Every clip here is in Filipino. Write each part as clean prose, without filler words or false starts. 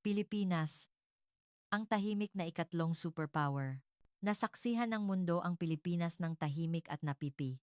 Pilipinas, ang tahimik na ikatlong superpower. Nasaksihan ng mundo ang Pilipinas ng tahimik at napipi.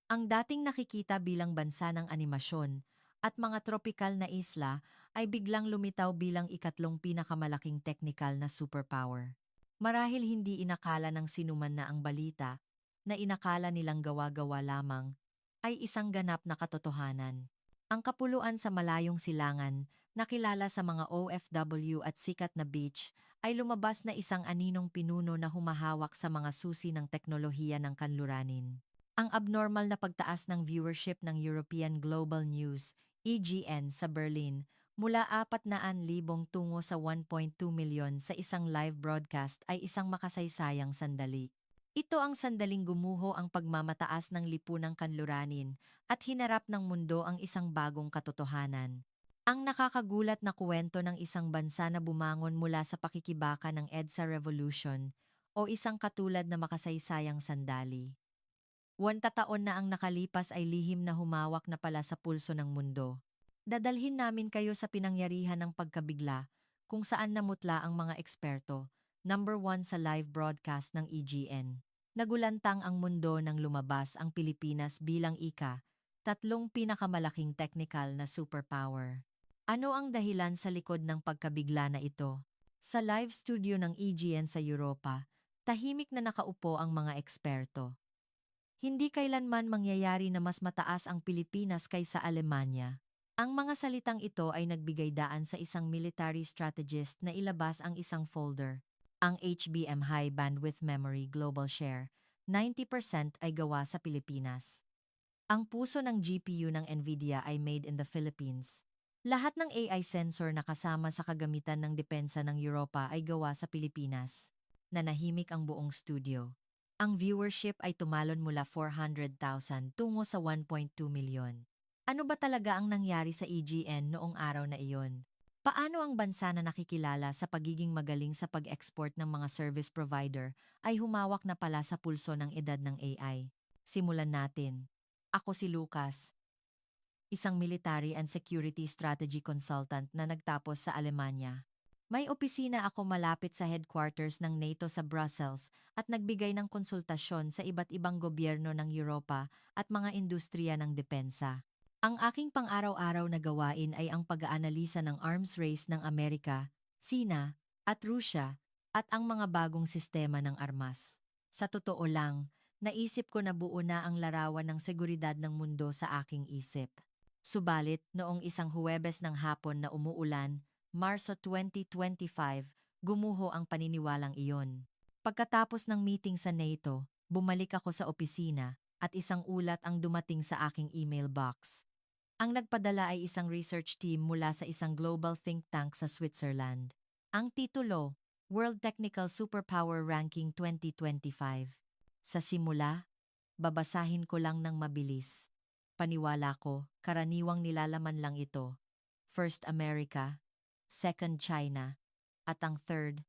Ang dating nakikita bilang bansa ng animasyon at mga tropikal na isla ay biglang lumitaw bilang ikatlong pinakamalaking technical na superpower. Marahil hindi inakala ng sinuman na ang balita, na inakala nilang gawa-gawa lamang, ay isang ganap na katotohanan. Ang kapuluan sa malayong silangan, nakilala sa mga OFW at sikat na beach, ay lumabas na isang aninong pinuno na humahawak sa mga susi ng teknolohiya ng kanluranin. Ang abnormal na pagtaas ng viewership ng European Global News, EGN sa Berlin, mula 400,000 tungo sa 1.2 milyon sa isang live broadcast ay isang makasaysayang sandali. Ito ang sandaling gumuho ang pagmamataas ng lipunang kanluranin at hinarap ng mundo ang isang bagong katotohanan. Ang nakakagulat na kuwento ng isang bansa na bumangon mula sa pakikibaka ng EDSA Revolution o isang katulad na makasaysayang sandali. 1 taon na ang nakalipas ay lihim na humawak na pala sa pulso ng mundo. Dadalhin namin kayo sa pinangyarihan ng pagkabigla kung saan namutla ang mga eksperto, number 1 sa live broadcast ng EGN. Nagulantang ang mundo nang lumabas ang Pilipinas bilang tatlong pinakamalaking technical na superpower. Ano ang dahilan sa likod ng pagkabigla na ito? Sa live studio ng EGN sa Europa, tahimik na nakaupo ang mga eksperto. Hindi kailanman mangyayari na mas mataas ang Pilipinas kaysa Alemanya. Ang mga salitang ito ay nagbigay daan sa isang military strategist na ilabas ang isang folder. Ang HBM High Bandwidth Memory Global Share, 90% ay gawa sa Pilipinas. Ang puso ng GPU ng NVIDIA ay made in the Philippines. Lahat ng AI sensor na kasama sa kagamitan ng depensa ng Europa ay gawa sa Pilipinas. Nanahimik ang buong studio. Ang viewership ay tumalon mula 400,000 tungo sa 1.2 milyon. Ano ba talaga ang nangyari sa EGN noong araw na iyon? Paano ang bansa na nakikilala sa pagiging magaling sa pag-export ng mga service provider ay humawak na pala sa pulso ng edad ng AI? Simulan natin. Ako si Lucas, isang military and security strategy consultant na nagtapos sa Alemanya. May opisina ako malapit sa headquarters ng NATO sa Brussels at nagbigay ng konsultasyon sa iba't ibang gobyerno ng Europa at mga industriya ng depensa. Ang aking pang-araw-araw na gawain ay ang pag-aanalisa ng arms race ng Amerika, Sina, at Rusya, at ang mga bagong sistema ng armas. Sa totoo lang, naisip ko na buo na ang larawan ng seguridad ng mundo sa aking isip. Subalit, noong isang Huwebes ng hapon na umuulan, Marso 2025, gumuho ang paniniwalang iyon. Pagkatapos ng meeting sa NATO, bumalik ako sa opisina at isang ulat ang dumating sa aking email box. Ang nagpadala ay isang research team mula sa isang global think tank sa Switzerland. Ang titulo, World Technical Superpower Ranking 2025. Sa simula, babasahin ko lang ng mabilis. Paniwala ko, karaniwang nilalaman lang ito. First America, second China, at ang third,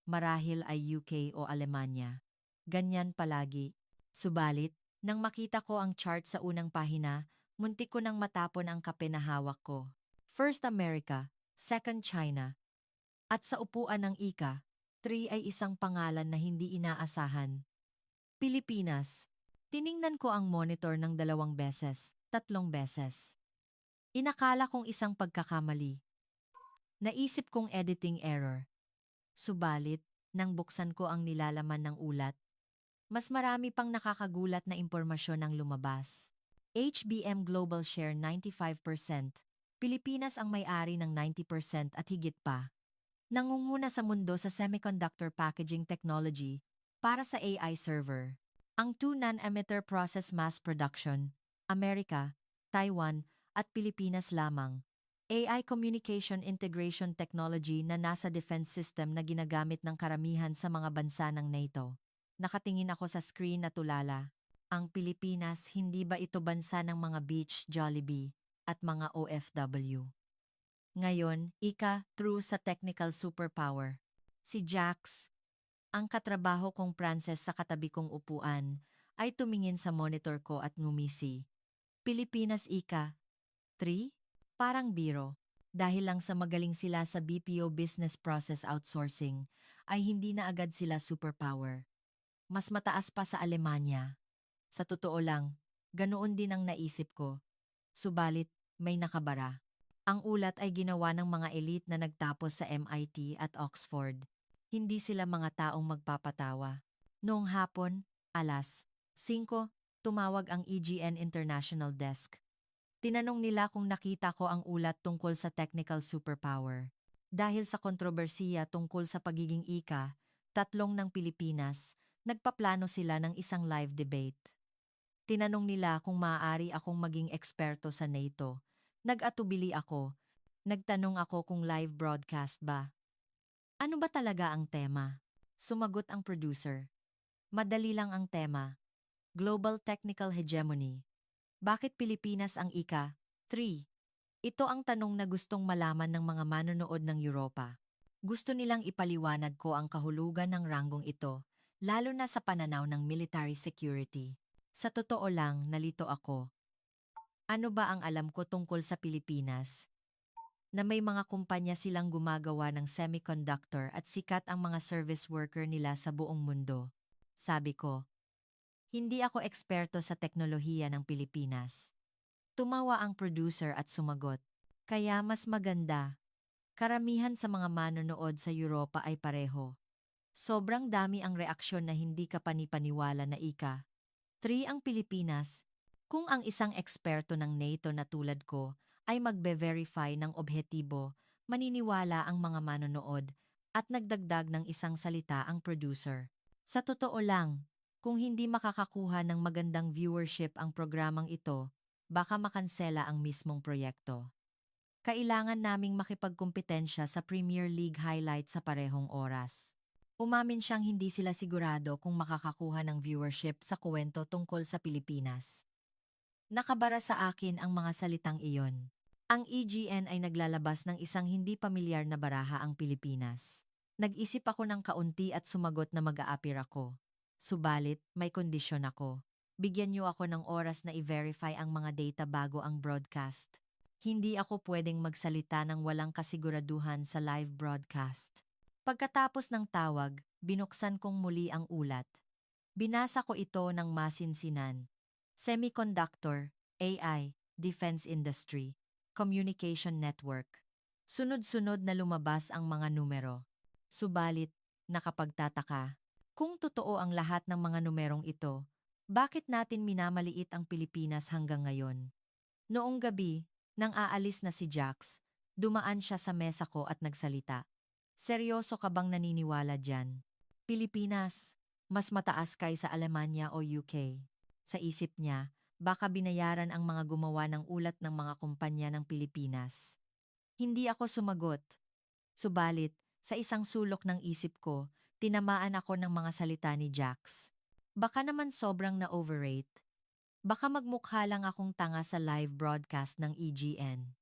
marahil ay UK o Alemanya. Ganyan palagi. Subalit, nang makita ko ang chart sa unang pahina, muntik ko nang matapon ang kape na hawak ko. First America, second China, at sa upuan ng three ay isang pangalan na hindi inaasahan. Pilipinas. Tiningnan ko ang monitor ng 2 beses, 3 beses. Inakala kong isang pagkakamali. Naisip kong editing error. Subalit, nang buksan ko ang nilalaman ng ulat, mas marami pang nakakagulat na impormasyon ang lumabas. HBM Global Share 95%, Pilipinas ang may-ari ng 90% at higit pa. Nangunguna sa mundo sa semiconductor packaging technology para sa AI server. Ang 2 nanometer process mass production, Amerika, Taiwan, at Pilipinas lamang. AI Communication Integration Technology na nasa defense system na ginagamit ng karamihan sa mga bansa ng NATO. Nakatingin ako sa screen na tulala. Ang Pilipinas, hindi ba ito bansa ng mga beach Jollibee at mga OFW? Ngayon, true sa technical superpower. Si Jax, ang katrabaho kong Pranses sa katabi kong upuan, ay tumingin sa monitor ko at ngumisi. Pilipinas 3? Parang biro. Dahil lang sa magaling sila sa BPO business process outsourcing, ay hindi na agad sila superpower. Mas mataas pa sa Alemanya. Sa totoo lang, ganoon din ang naisip ko. Subalit, may nakabara. Ang ulat ay ginawa ng mga elite na nagtapos sa MIT at Oxford. Hindi sila mga taong magpapatawa. Noong hapon, alas 5, tumawag ang EGN International Desk. Tinanong nila kung nakita ko ang ulat tungkol sa technical superpower. Dahil sa kontrobersiya tungkol sa pagiging tatlong ng Pilipinas, nagpaplano sila ng isang live debate. Tinanong nila kung maaari akong maging eksperto sa NATO. Nag-atubili ako. Nagtanong ako kung live broadcast ba. Ano ba talaga ang tema? Sumagot ang producer. Madali lang ang tema. Global Technical Hegemony. Bakit Pilipinas ang ika? 3. Ito ang tanong na gustong malaman ng mga manonood ng Europa. Gusto nilang ipaliwanag ko ang kahulugan ng ranggong ito, lalo na sa pananaw ng military security. Sa totoo lang, nalito ako. Ano ba ang alam ko tungkol sa Pilipinas? Na may mga kumpanya silang gumagawa ng semiconductor at sikat ang mga service worker nila sa buong mundo. Sabi ko, hindi ako eksperto sa teknolohiya ng Pilipinas. Tumawa ang producer at sumagot. Kaya mas maganda. Karamihan sa mga manonood sa Europa ay pareho. Sobrang dami ang reaksyon na hindi ka panipaniwala na ika. 3. Ang Pilipinas. Kung ang isang eksperto ng NATO na tulad ko ay magbe-verify ng objetibo, maniniwala ang mga manonood at nagdagdag ng isang salita ang producer. Sa totoo lang, kung hindi makakakuha ng magandang viewership ang programang ito, baka makansela ang mismong proyekto. Kailangan naming makipagkumpetensya sa Premier League highlight sa parehong oras. Umamin siyang hindi sila sigurado kung makakakuha ng viewership sa kwento tungkol sa Pilipinas. Nakabara sa akin ang mga salitang iyon. Ang EGN ay naglalabas ng isang hindi pamilyar na baraha ang Pilipinas. Nag-isip ako ng kaunti at sumagot na mag-aapir ako. Subalit, may kondisyon ako. Bigyan niyo ako ng oras na i-verify ang mga data bago ang broadcast. Hindi ako pwedeng magsalita ng walang kasiguraduhan sa live broadcast. Pagkatapos ng tawag, binuksan kong muli ang ulat. Binasa ko ito ng masinsinan. Semiconductor, AI, defense industry, communication network. Sunod-sunod na lumabas ang mga numero. Subalit, nakapagtataka. Kung totoo ang lahat ng mga numerong ito, bakit natin minamaliit ang Pilipinas hanggang ngayon? Noong gabi, nang aalis na si Jax, dumaan siya sa mesa ko at nagsalita. Seryoso ka bang naniniwala dyan? Pilipinas, mas mataas kaysa Alemanya o UK. Sa isip niya, baka binayaran ang mga gumawa ng ulat ng mga kumpanya ng Pilipinas. Hindi ako sumagot. Subalit, sa isang sulok ng isip ko, tinamaan ako ng mga salita ni Jax. Baka naman sobrang na-overrate. Baka magmukha lang akong tanga sa live broadcast ng EGN.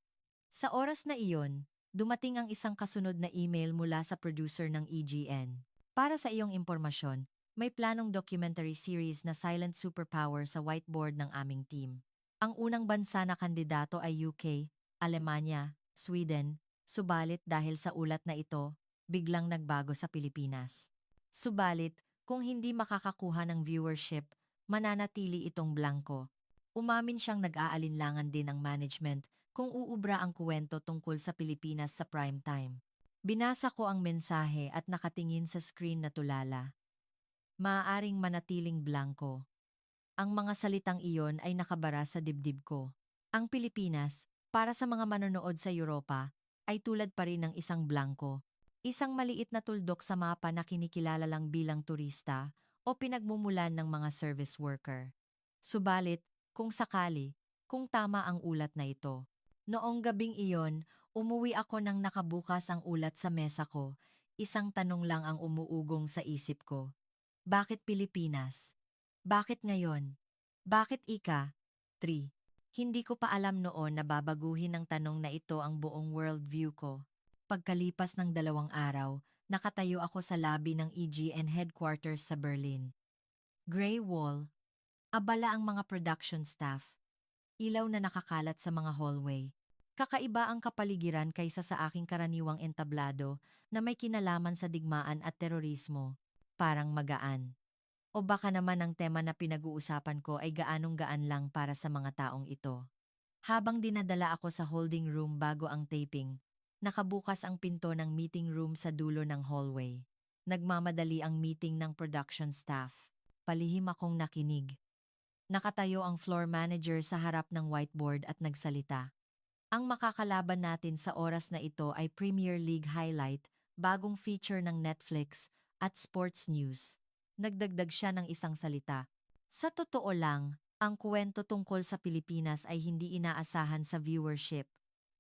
Sa oras na iyon, dumating ang isang kasunod na email mula sa producer ng EGN. Para sa iyong impormasyon, may planong documentary series na Silent Superpower sa whiteboard ng aming team. Ang unang bansa na kandidato ay UK, Alemanya, Sweden, subalit dahil sa ulat na ito, biglang nagbago sa Pilipinas. Subalit, kung hindi makakakuha ng viewership, mananatili itong blanko. Umamin siyang nag-aalinlangan din ang management kung uubra ang kuwento tungkol sa Pilipinas sa prime time. Binasa ko ang mensahe at nakatingin sa screen na tulala. Maaaring manatiling blanko. Ang mga salitang iyon ay nakabara sa dibdib ko. Ang Pilipinas, para sa mga manonood sa Europa, ay tulad pa rin ng isang blanko. Isang maliit na tuldok sa mapa na kinikilala lang bilang turista o pinagmumulan ng mga service worker. Subalit, kung sakali, kung tama ang ulat na ito. Noong gabing iyon, umuwi ako nang nakabukas ang ulat sa mesa ko. Isang tanong lang ang umuugong sa isip ko. Bakit Pilipinas? Bakit ngayon? Bakit ika? 3. Hindi ko pa alam noon na babaguhin ng tanong na ito ang buong worldview ko. Pagkalipas ng 2 araw, nakatayo ako sa lobby ng EGN headquarters sa Berlin. Gray wall. Abala ang mga production staff. Ilaw na nakakalat sa mga hallway. Kakaiba ang kapaligiran kaysa sa aking karaniwang entablado na may kinalaman sa digmaan at terorismo. Parang magaan. O baka naman ang tema na pinag-uusapan ko ay gaanong gaan lang para sa mga taong ito. Habang dinadala ako sa holding room bago ang taping, nakabukas ang pinto ng meeting room sa dulo ng hallway. Nagmamadali ang meeting ng production staff. Palihim akong nakinig. Nakatayo ang floor manager sa harap ng whiteboard at nagsalita. Ang makakalaban natin sa oras na ito ay Premier League highlight, bagong feature ng Netflix, at sports news. Nagdagdag siya ng isang salita. Sa totoo lang, ang kwento tungkol sa Pilipinas ay hindi inaasahan sa viewership.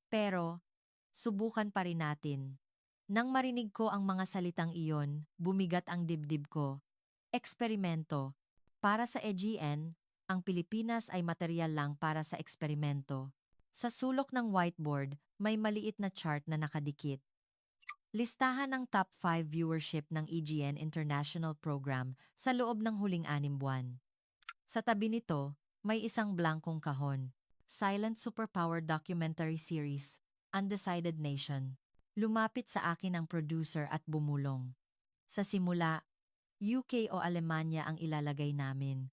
Pero, subukan pa rin natin. Nang marinig ko ang mga salitang iyon, bumigat ang dibdib ko. Eksperimento. Para sa EGN, ang Pilipinas ay material lang para sa eksperimento. Sa sulok ng whiteboard, may maliit na chart na nakadikit. Listahan ng top 5 viewership ng EGN International Program sa loob ng huling 6 buwan. Sa tabi nito, may isang blankong kahon. Silent Superpower Documentary Series, Undecided Nation. Lumapit sa akin ang producer at bumulong. Sa simula, UK o Alemanya ang ilalagay namin.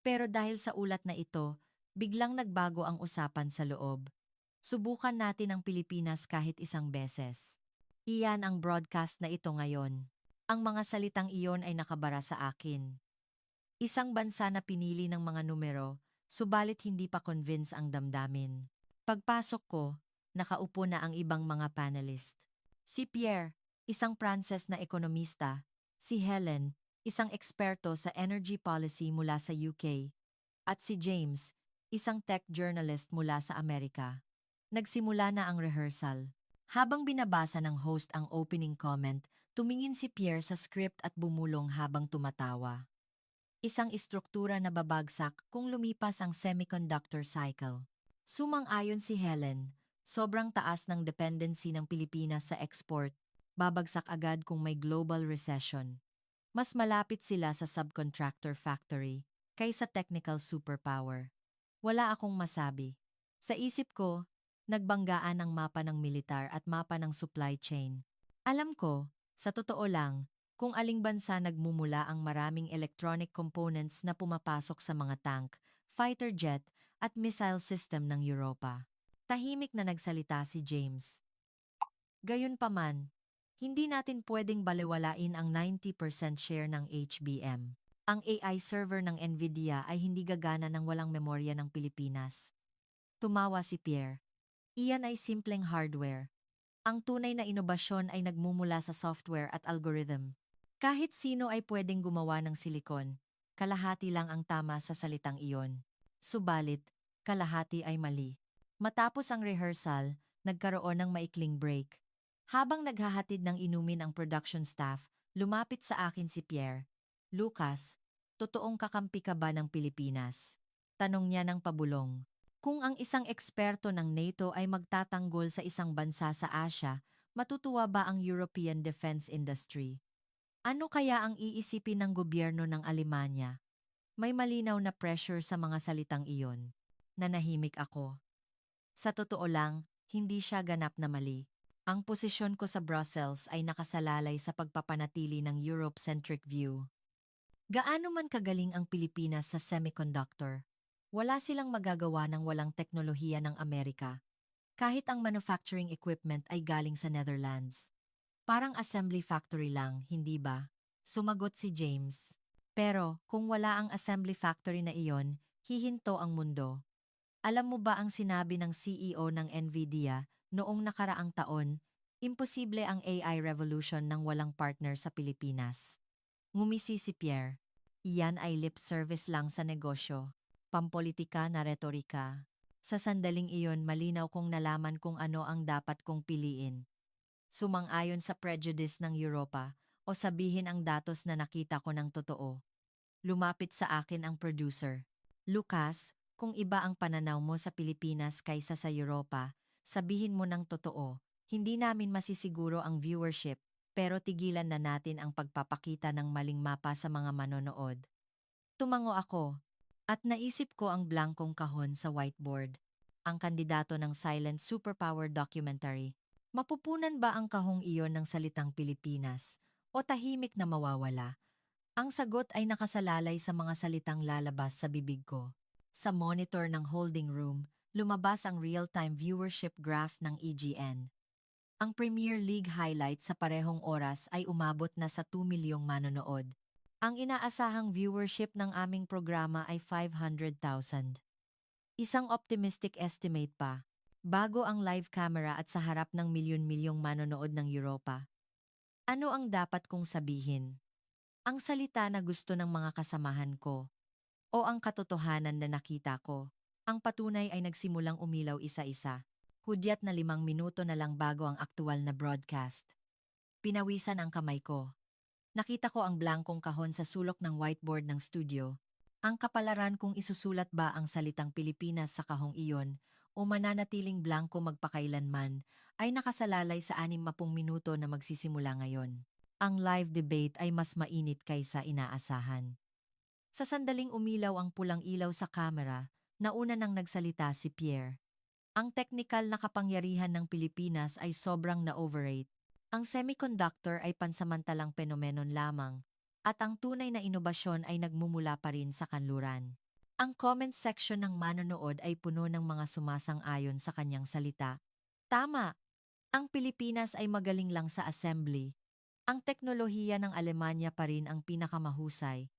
Pero dahil sa ulat na ito, biglang nagbago ang usapan sa loob. Subukan natin ang Pilipinas kahit isang beses. Iyan ang broadcast na ito ngayon. Ang mga salitang iyon ay nakabara sa akin. Isang bansa na pinili ng mga numero, subalit hindi pa convince ang damdamin. Pagpasok ko, nakaupo na ang ibang mga panelist. Si Pierre, isang Pranses na ekonomista, si Helen, isang eksperto sa energy policy mula sa UK, at si James, isang tech journalist mula sa Amerika. Nagsimula na ang rehearsal. Habang binabasa ng host ang opening comment, tumingin si Pierre sa script at bumulong habang tumatawa. Isang istruktura na babagsak kung lumipas ang semiconductor cycle. Sumang-ayon si Helen, sobrang taas ng dependency ng Pilipinas sa export, babagsak agad kung may global recession. Mas malapit sila sa subcontractor factory kaysa technical superpower. Wala akong masabi. Sa isip ko, nagbanggaan ang mapa ng militar at mapa ng supply chain. Alam ko, sa totoo lang, kung aling bansa nagmumula ang maraming electronic components na pumapasok sa mga tank, fighter jet at missile system ng Europa. Tahimik na nagsalita si James. Gayunpaman, hindi natin pwedeng balewalain ang 90% share ng HBM. Ang AI server ng Nvidia ay hindi gagana ng walang memorya ng Pilipinas. Tumawa si Pierre. Iyan ay simpleng hardware. Ang tunay na inobasyon ay nagmumula sa software at algorithm. Kahit sino ay pwedeng gumawa ng silikon, kalahati lang ang tama sa salitang iyon. Subalit, kalahati ay mali. Matapos ang rehearsal, nagkaroon ng maikling break. Habang naghahatid ng inumin ang production staff, lumapit sa akin si Pierre. Lucas, totoong kakampi ka ba ng Pilipinas? Tanong niya ng pabulong. Kung ang isang eksperto ng NATO ay magtatanggol sa isang bansa sa Asia, matutuwa ba ang European defense industry? Ano kaya ang iisipin ng gobyerno ng Alemanya? May malinaw na pressure sa mga salitang iyon. Nanahimik ako. Sa totoo lang, hindi siya ganap na mali. Ang posisyon ko sa Brussels ay nakasalalay sa pagpapanatili ng Europe-centric view. Gaano man kagaling ang Pilipinas sa semiconductor, wala silang magagawa ng walang teknolohiya ng Amerika. Kahit ang manufacturing equipment ay galing sa Netherlands. Parang assembly factory lang, hindi ba? Sumagot si James. Pero kung wala ang assembly factory na iyon, hihinto ang mundo. Alam mo ba ang sinabi ng CEO ng Nvidia noong nakaraang taon, imposible ang AI revolution nang walang partner sa Pilipinas. Ngumisi si Pierre. Iyan ay lip service lang sa negosyo. Pampolitika na retorika. Sa sandaling iyon malinaw kong nalaman kung ano ang dapat kong piliin. Sumang-ayon sa prejudice ng Europa o sabihin ang datos na nakita ko ng totoo. Lumapit sa akin ang producer. Lucas, kung iba ang pananaw mo sa Pilipinas kaysa sa Europa, sabihin mo ng totoo. Hindi namin masisiguro ang viewership, pero tigilan na natin ang pagpapakita ng maling mapa sa mga manonood. Tumango ako, at naisip ko ang blankong kahon sa whiteboard. ang kandidato ng silent superpower documentary. Mapupunan ba ang kahong iyon ng salitang Pilipinas o tahimik na mawawala? Ang sagot ay nakasalalay sa mga salitang lalabas sa bibig ko. Sa monitor ng holding room, lumabas ang real-time viewership graph ng EGN. Ang Premier League highlight sa parehong oras ay umabot na sa 2 milyong manonood. Ang inaasahang viewership ng aming programa ay 500,000. Isang optimistic estimate pa, bago ang live camera at sa harap ng milyon-milyong manonood ng Europa. Ano ang dapat kong sabihin? Ang salita na gusto ng mga kasamahan ko o ang katotohanan na nakita ko? Ang patunay ay nagsimulang umilaw isa-isa. Hudyat na 5 minuto na lang bago ang aktual na broadcast. Pinawisan ang kamay ko. Nakita ko ang blankong kahon sa sulok ng whiteboard ng studio. Ang kapalaran kung isusulat ba ang salitang Pilipinas sa kahong iyon o mananatiling blanko magpakailanman ay nakasalalay sa 60 minuto na magsisimula ngayon. Ang live debate ay mas mainit kaysa inaasahan. Sa sandaling umilaw ang pulang ilaw sa kamera, nauna nang nagsalita si Pierre. Ang teknikal na kapangyarihan ng Pilipinas ay sobrang na-overrate. Ang semiconductor ay pansamantalang penomenon lamang, at ang tunay na inobasyon ay nagmumula pa rin sa kanluran. Ang comment section ng manonood ay puno ng mga sumasang-ayon sa kanyang salita. Tama! Ang Pilipinas ay magaling lang sa assembly. Ang teknolohiya ng Alemanya pa rin ang pinakamahusay.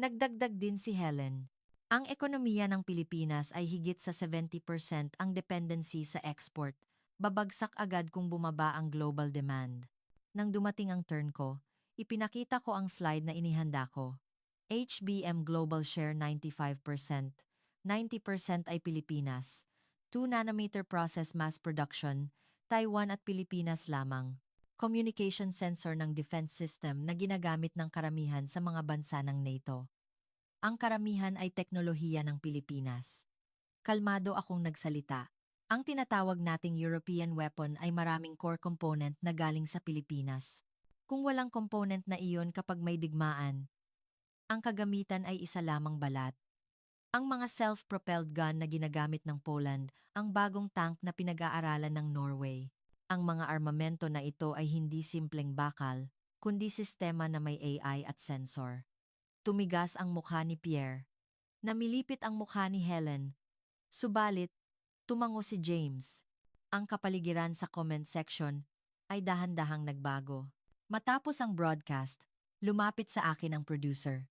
Nagdagdag din si Helen. Ang ekonomiya ng Pilipinas ay higit sa 70% ang dependency sa export. Babagsak agad kung bumaba ang global demand. Nang dumating ang turn ko, ipinakita ko ang slide na inihanda ko. HBM Global Share 95%, 90% ay Pilipinas. 2 nanometer process mass production, Taiwan at Pilipinas lamang. Communication sensor ng defense system na ginagamit ng karamihan sa mga bansa ng NATO. Ang karamihan ay teknolohiya ng Pilipinas. Kalmado akong nagsalita. Ang tinatawag nating European weapon ay maraming core component na galing sa Pilipinas. Kung walang component na iyon kapag may digmaan, ang kagamitan ay isa lamang balat. Ang mga self-propelled gun na ginagamit ng Poland, ang bagong tank na pinag-aaralan ng Norway. Ang mga armamento na ito ay hindi simpleng bakal, kundi sistema na may AI at sensor. Tumigas ang mukha ni Pierre. Namilipit ang mukha ni Helen. Subalit, tumango si James. Ang kapaligiran sa comment section ay dahan-dahang nagbago. Matapos ang broadcast, lumapit sa akin ang producer.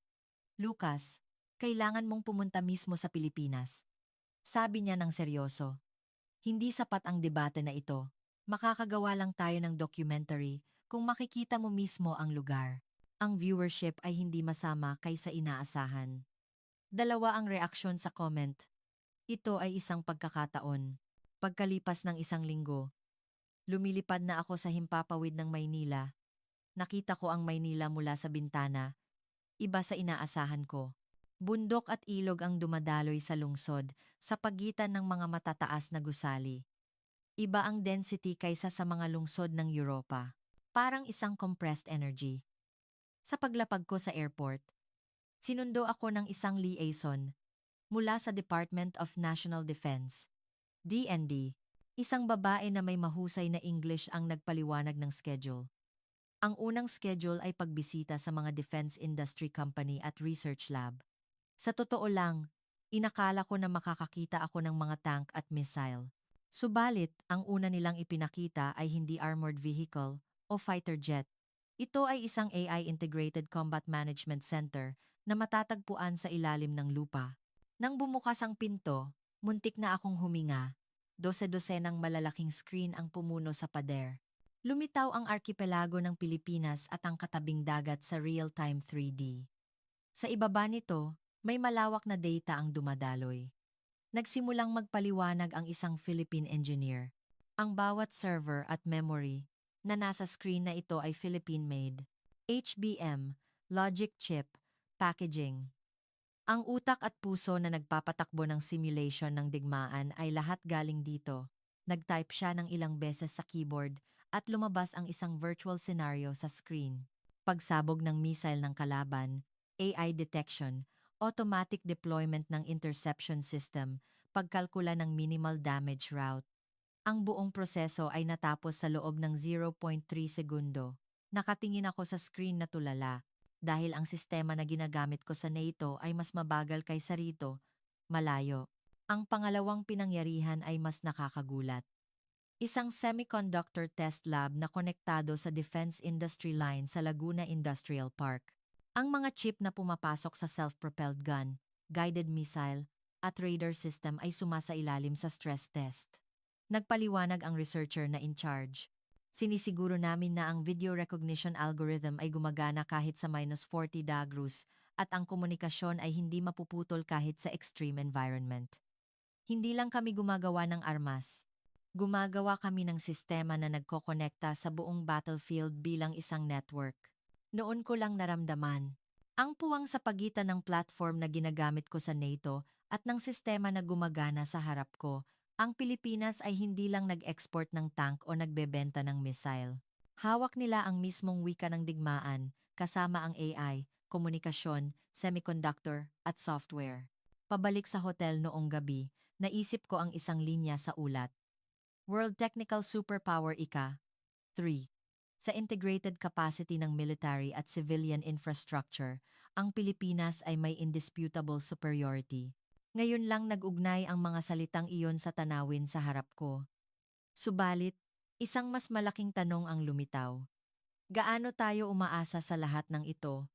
Lucas, kailangan mong pumunta mismo sa Pilipinas. Sabi niya ng seryoso. Hindi sapat ang debate na ito. Makakagawa lang tayo ng documentary kung makikita mo mismo ang lugar. Ang viewership ay hindi masama kaysa inaasahan. Dalawa ang reaksyon sa comment. Ito ay isang pagkakataon. Pagkalipas ng 1 linggo, lumilipad na ako sa himpapawid ng Maynila. Nakita ko ang Maynila mula sa bintana. Iba sa inaasahan ko. Bundok at ilog ang dumadaloy sa lungsod sa pagitan ng mga matataas na gusali. Iba ang density kaysa sa mga lungsod ng Europa. Parang isang compressed energy. Sa paglapag ko sa airport, sinundo ako ng isang liaison mula sa Department of National Defense, DND, isang babae na may mahusay na English ang nagpaliwanag ng schedule. Ang unang schedule ay pagbisita sa mga defense industry company at research lab. Sa totoo lang, inakala ko na makakakita ako ng mga tank at missile. Subalit, ang una nilang ipinakita ay hindi armored vehicle o fighter jet. Ito ay isang AI Integrated Combat Management Center na matatagpuan sa ilalim ng lupa. Nang bumukas ang pinto, muntik na akong huminga. Dose-dosenang malalaking screen ang pumuno sa pader. Lumitaw ang arkipelago ng Pilipinas at ang katabing dagat sa real-time 3D. Sa ibaba nito, may malawak na data ang dumadaloy. Nagsimulang magpaliwanag ang isang Philippine engineer. Ang bawat server at memory na nasa screen na ito ay Philippine-made. HBM, logic chip, packaging. Ang utak at puso na nagpapatakbo ng simulation ng digmaan ay lahat galing dito. Nag-type siya ng ilang beses sa keyboard at lumabas ang isang virtual scenario sa screen. Pagsabog ng missile ng kalaban, AI detection, automatic deployment ng interception system, pagkalkula ng minimal damage route. Ang buong proseso ay natapos sa loob ng 0.3 segundo. Nakatingin ako sa screen na tulala dahil ang sistema na ginagamit ko sa NATO ay mas mabagal kaysa rito, malayo. Ang pangalawang pinangyarihan ay mas nakakagulat. Isang semiconductor test lab na konektado sa defense industry line sa Laguna Industrial Park. Ang mga chip na pumapasok sa self-propelled gun, guided missile, at radar system ay sumasailalim sa stress test. Nagpaliwanag ang researcher na in charge. Sinisiguro namin na ang video recognition algorithm ay gumagana kahit sa -40 degrees at ang komunikasyon ay hindi mapuputol kahit sa extreme environment. Hindi lang kami gumagawa ng armas. Gumagawa kami ng sistema na nagkokonekta sa buong battlefield bilang isang network. Noon ko lang naramdaman ang puwang sa pagitan ng platform na ginagamit ko sa NATO at ng sistema na gumagana sa harap ko. Ang Pilipinas ay hindi lang nag-export ng tank o nagbebenta ng missile. Hawak nila ang mismong wika ng digmaan, kasama ang AI, komunikasyon, semiconductor, at software. Pabalik sa hotel noong gabi, naisip ko ang isang linya sa ulat. World Technical Superpower Ika. 3. Sa integrated capacity ng military at civilian infrastructure, ang Pilipinas ay may indisputable superiority. Ngayon lang nag-ugnay ang mga salitang iyon sa tanawin sa harap ko. Subalit, isang mas malaking tanong ang lumitaw. Gaano tayo umaasa sa lahat ng ito,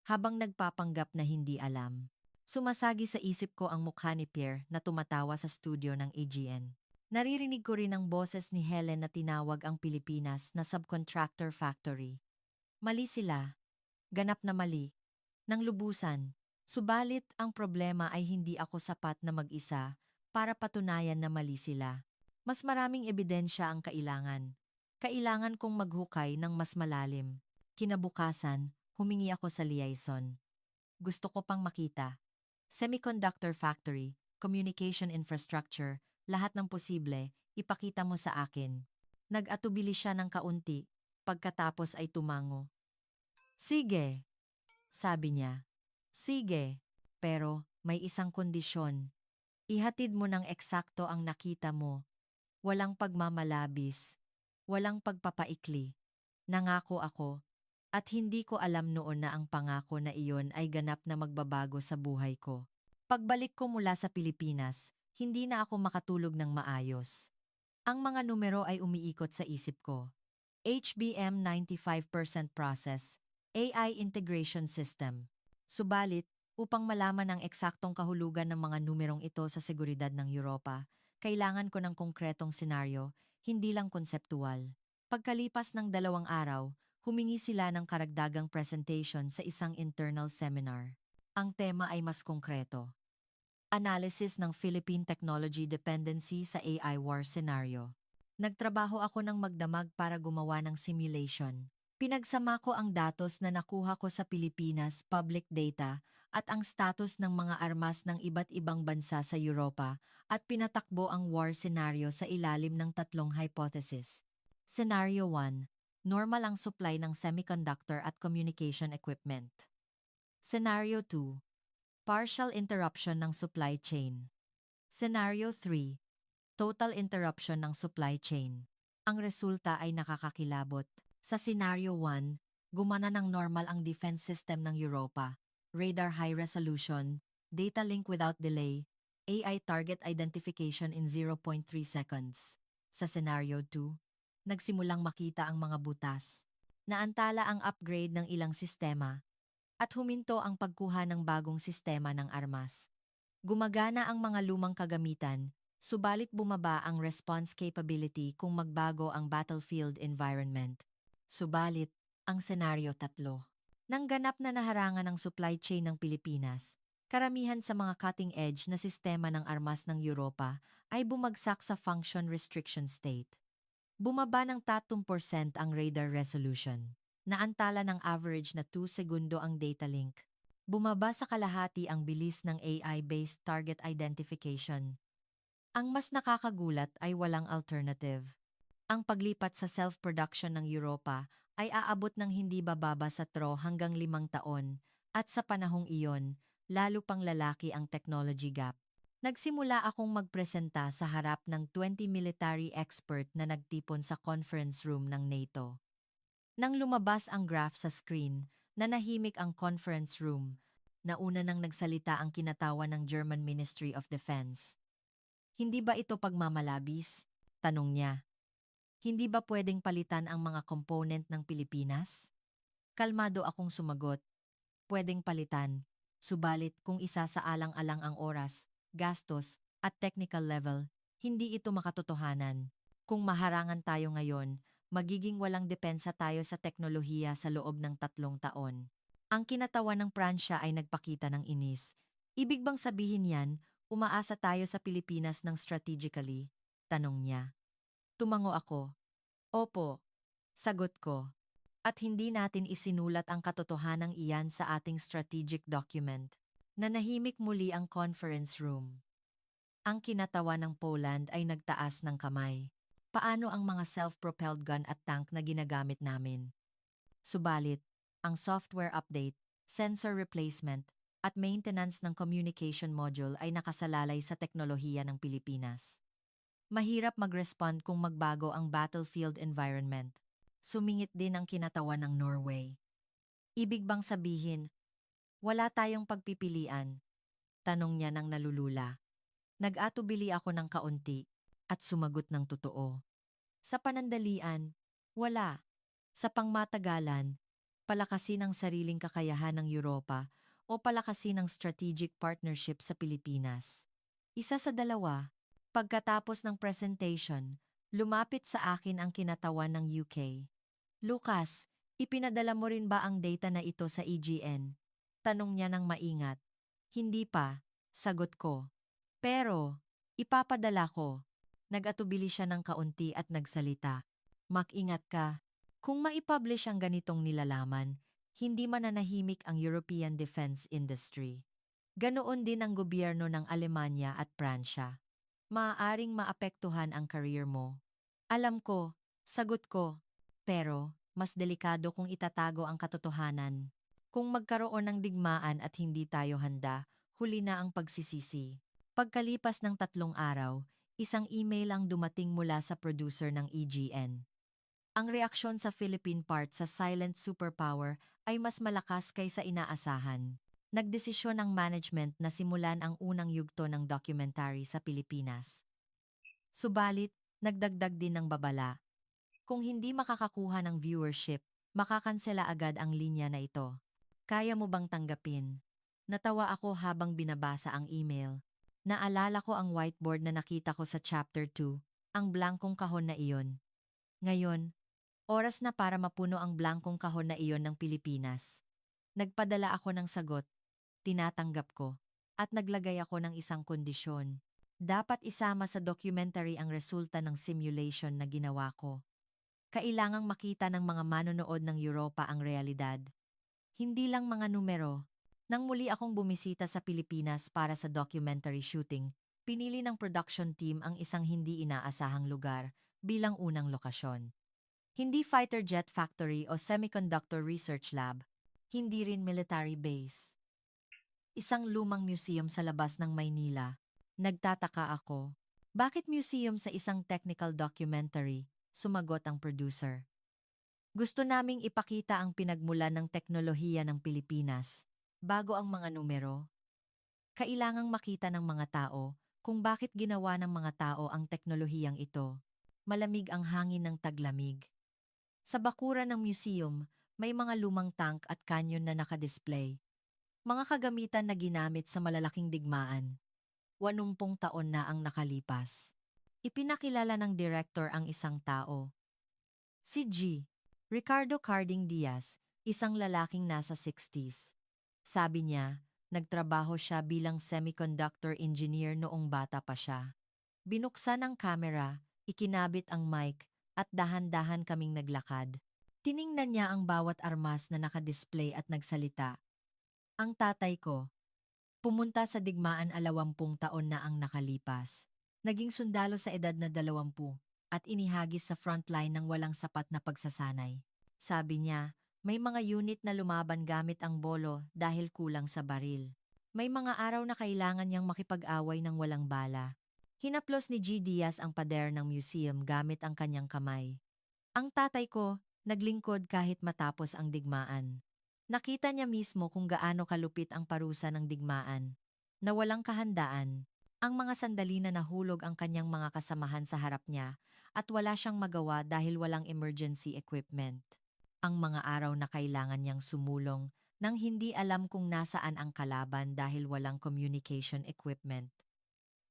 habang nagpapanggap na hindi alam? Sumasagi sa isip ko ang mukha ni Pierre na tumatawa sa studio ng AGN. Naririnig ko rin ang boses ni Helen na tinawag ang Pilipinas na subcontractor factory. Mali sila. Ganap na mali. Nang lubusan. Subalit, ang problema ay hindi ako sapat na mag-isa para patunayan na mali sila. Mas maraming ebidensya ang kailangan. Kailangan kong maghukay ng mas malalim. Kinabukasan, humingi ako sa liaison. Gusto ko pang makita. Semiconductor factory, communication infrastructure, lahat ng posible, ipakita mo sa akin. Nag-atubili siya ng kaunti, pagkatapos ay tumango. Sige, sabi niya. Sige, pero may isang kondisyon. Ihatid mo ng eksakto ang nakita mo. Walang pagmamalabis, walang pagpapaikli. Nangako ako, at hindi ko alam noon na ang pangako na iyon ay ganap na magbabago sa buhay ko. Pagbalik ko mula sa Pilipinas, hindi na ako makatulog ng maayos. Ang mga numero ay umiikot sa isip ko. HBM 95% process, AI integration system. Subalit, upang malaman ang eksaktong kahulugan ng mga numerong ito sa seguridad ng Europa, kailangan ko ng konkretong senaryo, hindi lang konseptual. Pagkalipas ng 2 araw, humingi sila ng karagdagang presentation sa isang internal seminar. Ang tema ay mas konkreto. Analysis ng Philippine Technology Dependency sa AI War Scenario. Nagtrabaho ako ng magdamag para gumawa ng simulation. Pinagsama ko ang datos na nakuha ko sa Pilipinas, public data, at ang status ng mga armas ng iba't ibang bansa sa Europa at pinatakbo ang war scenario sa ilalim ng 3 hypothesis. Scenario 1. Normal ang supply ng semiconductor at communication equipment. Scenario 2. Partial interruption ng supply chain. Scenario 3. Total interruption ng supply chain. Ang resulta ay nakakakilabot. Sa Scenario 1, gumana ng normal ang defense system ng Europa, radar high resolution, data link without delay, AI target identification in 0.3 seconds. Sa Scenario 2, nagsimulang makita ang mga butas. Naantala ang upgrade ng ilang sistema at huminto ang pagkuha ng bagong sistema ng armas. Gumagana ang mga lumang kagamitan, subalit bumaba ang response capability kung magbago ang battlefield environment. Subalit, ang senaryo 3. Nang ganap na naharangan ang supply chain ng Pilipinas, karamihan sa mga cutting-edge na sistema ng armas ng Europa ay bumagsak sa function restriction state. Bumaba ng 3% ang radar resolution. Naantala ng average na 2 segundo ang data link. Bumaba sa kalahati ang bilis ng AI-based target identification. Ang mas nakakagulat ay walang alternative. Ang paglipat sa self-production ng Europa ay aabot ng hindi bababa sa 3 hanggang 5 taon at sa panahong iyon, lalo pang lalaki ang technology gap. Nagsimula akong magpresenta sa harap ng 20 military expert na nagtipon sa conference room ng NATO. Nang lumabas ang graph sa screen, nanahimik ang conference room. Nauna nang nagsalita ang kinatawan ng German Ministry of Defense. Hindi ba ito pagmamalabis? Tanong niya. Hindi ba pwedeng palitan ang mga component ng Pilipinas? Kalmado akong sumagot. Pwedeng palitan. Subalit kung isa sa alang-alang ang oras, gastos, at technical level, hindi ito makatotohanan. Kung maharangan tayo ngayon, magiging walang depensa tayo sa teknolohiya sa loob ng 3 taon. Ang kinatawan ng Pransya ay nagpakita ng inis. Ibig bang sabihin yan, umaasa tayo sa Pilipinas ng strategically? Tanong niya. Tumango ako. Opo, sagot ko. At hindi natin isinulat ang katotohanang iyan sa ating strategic document. Nanahimik muli ang conference room. Ang kinatawa ng Poland ay nagtaas ng kamay. Paano ang mga self-propelled gun at tank na ginagamit namin? Subalit, ang software update, sensor replacement, at maintenance ng communication module ay nakasalalay sa teknolohiya ng Pilipinas. Mahirap mag-respond kung magbago ang battlefield environment. Sumingit din ang kinatawan ng Norway. Ibig bang sabihin, wala tayong pagpipilian? Tanong niya ng nalulula. Nag-atubili ako ng kaunti at sumagot ng totoo. Sa panandalian, wala. Sa pangmatagalan, palakasin ang sariling kakayahan ng Europa o palakasin ang strategic partnership sa Pilipinas. Isa sa dalawa. Pagkatapos ng presentation, lumapit sa akin ang kinatawan ng UK. Lucas, ipinadala mo rin ba ang data na ito sa EGN? Tanong niya ng maingat. Hindi pa, sagot ko. Pero, ipapadala ko. Nag-atubili siya ng kaunti at nagsalita. Mag-ingat ka. Kung maipublish ang ganitong nilalaman, hindi mananahimik ang European defense industry. Ganoon din ang gobyerno ng Alemanya at Pransya. Maaaring maapektuhan ang career mo. Alam ko, sagot ko. Pero, mas delikado kung itatago ang katotohanan. Kung magkaroon ng digmaan at hindi tayo handa, huli na ang pagsisisi. Pagkalipas ng 3 araw, isang email ang dumating mula sa producer ng EGN. Ang reaksyon sa Philippine part sa silent superpower ay mas malakas kaysa inaasahan. Nagdesisyon ang management na simulan ang unang yugto ng documentary sa Pilipinas. Subalit, nagdagdag din ng babala. Kung hindi makakakuha ng viewership, makakansela agad ang linya na ito. Kaya mo bang tanggapin? Natawa ako habang binabasa ang email. Naalala ko ang whiteboard na nakita ko sa chapter 2, ang blankong kahon na iyon. Ngayon, oras na para mapuno ang blankong kahon na iyon ng Pilipinas. Nagpadala ako ng sagot, tinatanggap ko, at naglagay ako ng isang kondisyon. Dapat isama sa documentary ang resulta ng simulation na ginawa ko. Kailangang makita ng mga manonood ng Europa ang realidad. Hindi lang mga numero. Nang muli akong bumisita sa Pilipinas para sa documentary shooting, pinili ng production team ang isang hindi inaasahang lugar bilang unang lokasyon. Hindi fighter jet factory o semiconductor research lab, hindi rin military base. Isang lumang museum sa labas ng Maynila. Nagtataka ako. Bakit museum sa isang technical documentary? Sumagot ang producer. Gusto naming ipakita ang pinagmulan ng teknolohiya ng Pilipinas. Bago ang mga numero, kailangang makita ng mga tao kung bakit ginawa ng mga tao ang teknolohiyang ito. Malamig ang hangin ng taglamig. Sa bakuran ng museum, may mga lumang tank at kanyon na nakadisplay. Mga kagamitan na ginamit sa malalaking digmaan. 80 taon na ang nakalipas. Ipinakilala ng director ang isang tao. Si G. Ricardo Carding Diaz, isang lalaking nasa 60s. Sabi niya, nagtrabaho siya bilang semiconductor engineer noong bata pa siya. Binuksan ang kamera, ikinabit ang mic, at dahan-dahan kaming naglakad. Tiningnan niya ang bawat armas na nakadisplay at nagsalita. Ang tatay ko, pumunta sa digmaan 20 taon na ang nakalipas. Naging sundalo sa edad na 20 at inihagis sa frontline ng walang sapat na pagsasanay. Sabi niya, may mga unit na lumaban gamit ang bolo dahil kulang sa baril. May mga araw na kailangan niyang makipag-away ng walang bala. Hinaplos ni G. Diaz ang pader ng museum gamit ang kanyang kamay. Ang tatay ko, naglingkod kahit matapos ang digmaan. Nakita niya mismo kung gaano kalupit ang parusa ng digmaan. Na walang kahandaan, ang mga sandali na nahulog ang kanyang mga kasamahan sa harap niya at wala siyang magawa dahil walang emergency equipment. Ang mga araw na kailangan niyang sumulong nang hindi alam kung nasaan ang kalaban dahil walang communication equipment.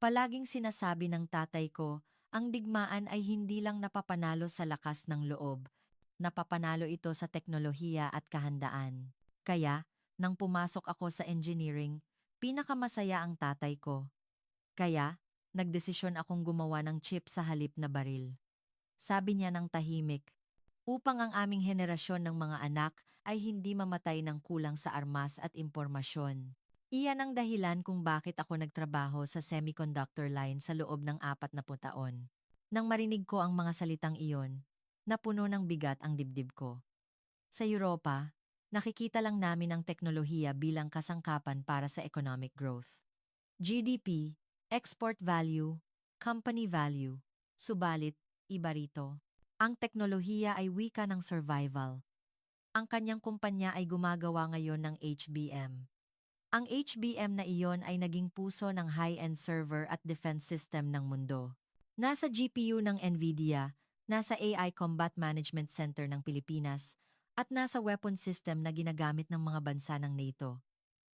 Palaging sinasabi ng tatay ko, ang digmaan ay hindi lang napapanalo sa lakas ng loob, napapanalo ito sa teknolohiya at kahandaan. Kaya, nang pumasok ako sa engineering, pinakamasaya ang tatay ko. Kaya, nagdesisyon akong gumawa ng chip sa halip na baril. Sabi niya ng tahimik, upang ang aming henerasyon ng mga anak ay hindi mamatay ng kulang sa armas at impormasyon. Iyan ang dahilan kung bakit ako nagtrabaho sa semiconductor line sa loob ng 40 taon. Nang marinig ko ang mga salitang iyon, napuno ng bigat ang dibdib ko. Sa Europa, nakikita lang namin ang teknolohiya bilang kasangkapan para sa economic growth. GDP, export value, company value. Subalit, iba rito. Ang teknolohiya ay wika ng survival. Ang kanyang kumpanya ay gumagawa ngayon ng HBM. Ang HBM na iyon ay naging puso ng high-end server at defense system ng mundo. Nasa GPU ng NVIDIA, nasa AI Combat Management Center ng Pilipinas, at nasa weapon system na ginagamit ng mga bansa ng NATO.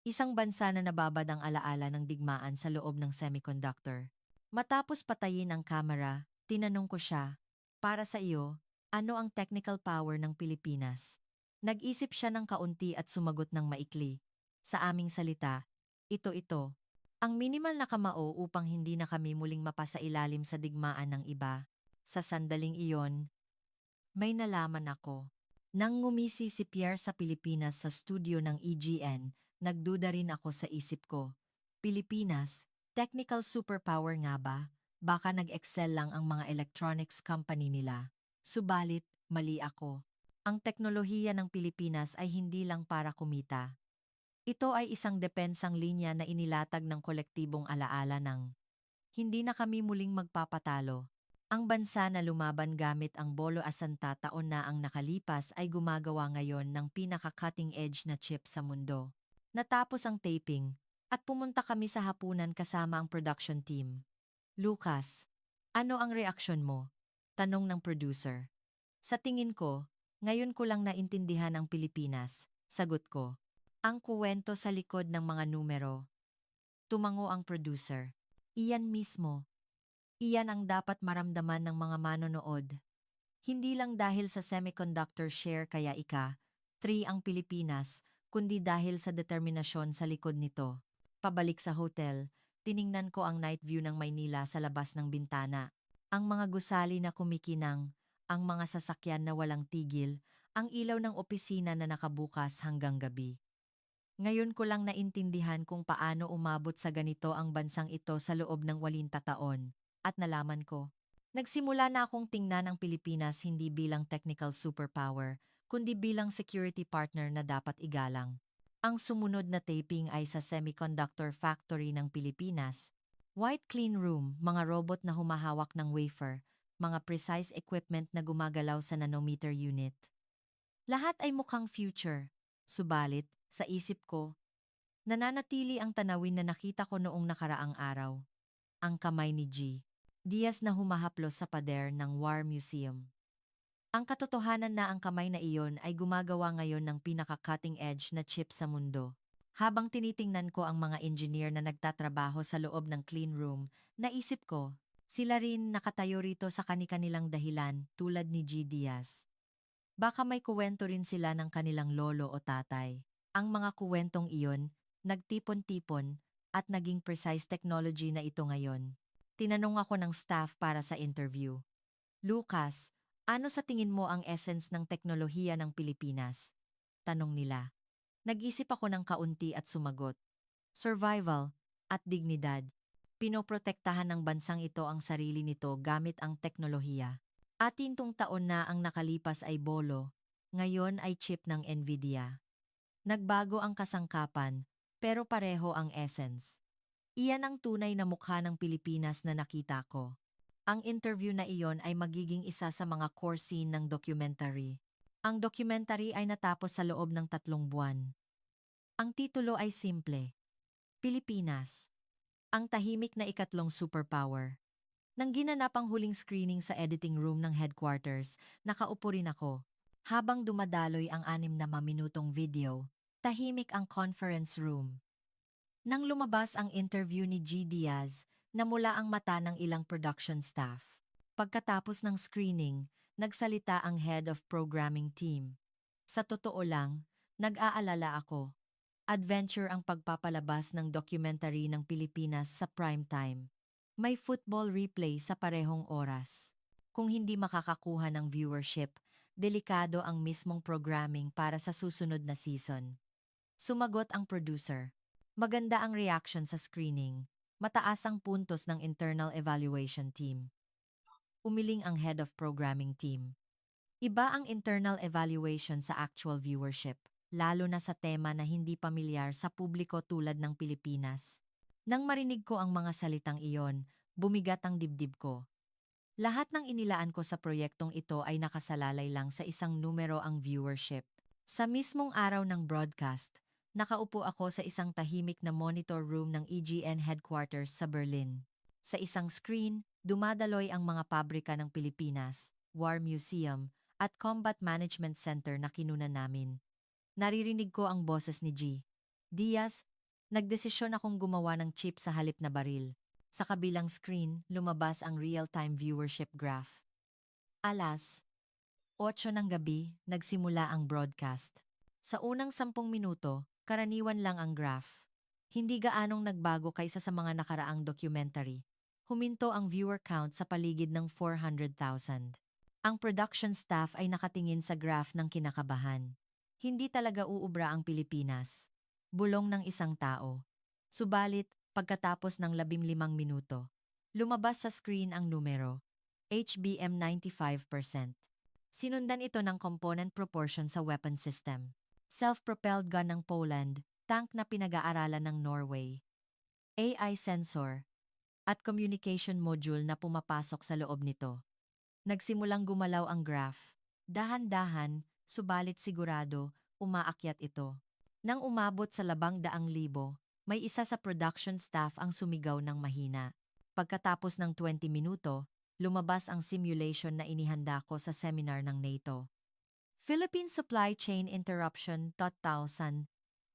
Isang bansa na nababad ang alaala ng digmaan sa loob ng semiconductor. Matapos patayin ang kamera, tinanong ko siya, para sa iyo, ano ang technical power ng Pilipinas? Nag-isip siya ng kaunti at sumagot ng maikli. Sa aming salita, ito. Ang minimal na kamao upang hindi na kami muling mapasailalim sa digmaan ng iba. Sa sandaling iyon, may nalaman ako. Nang ngumisi si Pierre sa Pilipinas sa studio ng EGN, nagduda rin ako sa isip ko. Pilipinas, technical superpower nga ba? Baka nag-excel lang ang mga electronics company nila. Subalit, mali ako. Ang teknolohiya ng Pilipinas ay hindi lang para kumita. Ito ay isang depensang linya na inilatag ng kolektibong alaala ng hindi na kami muling magpapatalo. Ang bansa na lumaban gamit ang bolo asanta taon na ang nakalipas ay gumagawa ngayon ng pinaka-cutting edge na chip sa mundo. Natapos ang taping, at pumunta kami sa hapunan kasama ang production team. Lucas, ano ang reaksyon mo? Tanong ng producer. Sa tingin ko, ngayon ko lang naintindihan ang Pilipinas, sagot ko. Ang kuwento sa likod ng mga numero. Tumango ang producer. Iyan mismo. Iyan ang dapat maramdaman ng mga manonood. Hindi lang dahil sa semiconductor share kaya ika, 3 ang Pilipinas, kundi dahil sa determinasyon sa likod nito. Pabalik sa hotel, tiningnan ko ang night view ng Maynila sa labas ng bintana. Ang mga gusali na kumikinang, ang mga sasakyan na walang tigil, ang ilaw ng opisina na nakabukas hanggang gabi. Ngayon ko lang naintindihan kung paano umabot sa ganito ang bansang ito sa loob ng 80 taon. At nalaman ko. Nagsimula na akong tingnan ang Pilipinas hindi bilang technical superpower, kundi bilang security partner na dapat igalang. Ang sumunod na taping ay sa semiconductor factory ng Pilipinas. White clean room, mga robot na humahawak ng wafer, mga precise equipment na gumagalaw sa nanometer unit. Lahat ay mukhang future. Subalit, sa isip ko, nananatili ang tanawin na nakita ko noong nakaraang araw. Ang kamay ni G. Diaz na humahaplos sa pader ng War Museum. Ang katotohanan na ang kamay na iyon ay gumagawa ngayon ng pinaka-cutting edge na chip sa mundo. Habang tinitingnan ko ang mga engineer na nagtatrabaho sa loob ng clean room, naisip ko, sila rin nakatayo rito sa kani-kanilang dahilan tulad ni G. Diaz. Baka may kuwento rin sila ng kanilang lolo o tatay. Ang mga kuwentong iyon, nagtipon-tipon, at naging precise technology na ito ngayon. Tinanong ako ng staff para sa interview. Lucas, ano sa tingin mo ang essence ng teknolohiya ng Pilipinas? Tanong nila. Nag-isip ako ng kaunti at sumagot. Survival at dignidad. Pinoprotektahan ng bansang ito ang sarili nito gamit ang teknolohiya. Atintong taon na ang nakalipas ay bolo, ngayon ay chip ng NVIDIA. Nagbago ang kasangkapan, pero pareho ang essence. Iyan ang tunay na mukha ng Pilipinas na nakita ko. Ang interview na iyon ay magiging isa sa mga core scene ng documentary. Ang documentary ay natapos sa loob ng 3 buwan. Ang titulo ay simple, Pilipinas, ang tahimik na ikatlong superpower. Nang ginanap ang huling screening sa editing room ng headquarters, nakaupo rin ako. Habang dumadaloy ang 6 na minutong video, tahimik ang conference room. Nang lumabas ang interview ni G. Diaz, namula ang mata ng ilang production staff. Pagkatapos ng screening, nagsalita ang head of programming team. Sa totoo lang, nag-aalala ako. Adventure ang pagpapalabas ng documentary ng Pilipinas sa prime time. May football replay sa parehong oras. Kung hindi makakakuha ng viewership, delikado ang mismong programming para sa susunod na season. Sumagot ang producer. Maganda ang reaction sa screening. Mataas ang puntos ng internal evaluation team. Umiling ang head of programming team. Iba ang internal evaluation sa actual viewership, lalo na sa tema na hindi pamilyar sa publiko tulad ng Pilipinas. Nang marinig ko ang mga salitang iyon, bumigat ang dibdib ko. Lahat ng inilaan ko sa proyektong ito ay nakasalalay lang sa isang numero ang viewership. Sa mismong araw ng broadcast, nakaupo ako sa isang tahimik na monitor room ng EGN headquarters sa Berlin. Sa isang screen, dumadaloy ang mga pabrika ng Pilipinas, War Museum, at Combat Management Center na kinunan namin. Naririnig ko ang boses ni G. Diaz, nagdesisyon akong gumawa ng chip sa halip na baril. Sa kabilang screen, lumabas ang real-time viewership graph. Alas 8 ng gabi, nagsimula ang broadcast. Sa unang 10 minuto, karaniwan lang ang graph. Hindi gaanong nagbago kaysa sa mga nakaraang documentary. Huminto ang viewer count sa paligid ng 400,000. Ang production staff ay nakatingin sa graph ng kinakabahan. Hindi talaga uubra ang Pilipinas. Bulong ng isang tao. Subalit, pagkatapos ng 15 minuto, lumabas sa screen ang numero, HBM 95%. Sinundan ito ng component proportion sa weapon system. Self-propelled gun ng Poland, tank na pinag-aaralan ng Norway, AI sensor, at communication module na pumapasok sa loob nito. Nagsimulang gumalaw ang graph. Dahan-dahan, subalit sigurado, umaakyat ito. Nang umabot sa 200,000, may isa sa production staff ang sumigaw ng mahina. Pagkatapos ng 20 minuto, lumabas ang simulation na inihanda ko sa seminar ng NATO. Philippine Supply Chain Interruption 2000,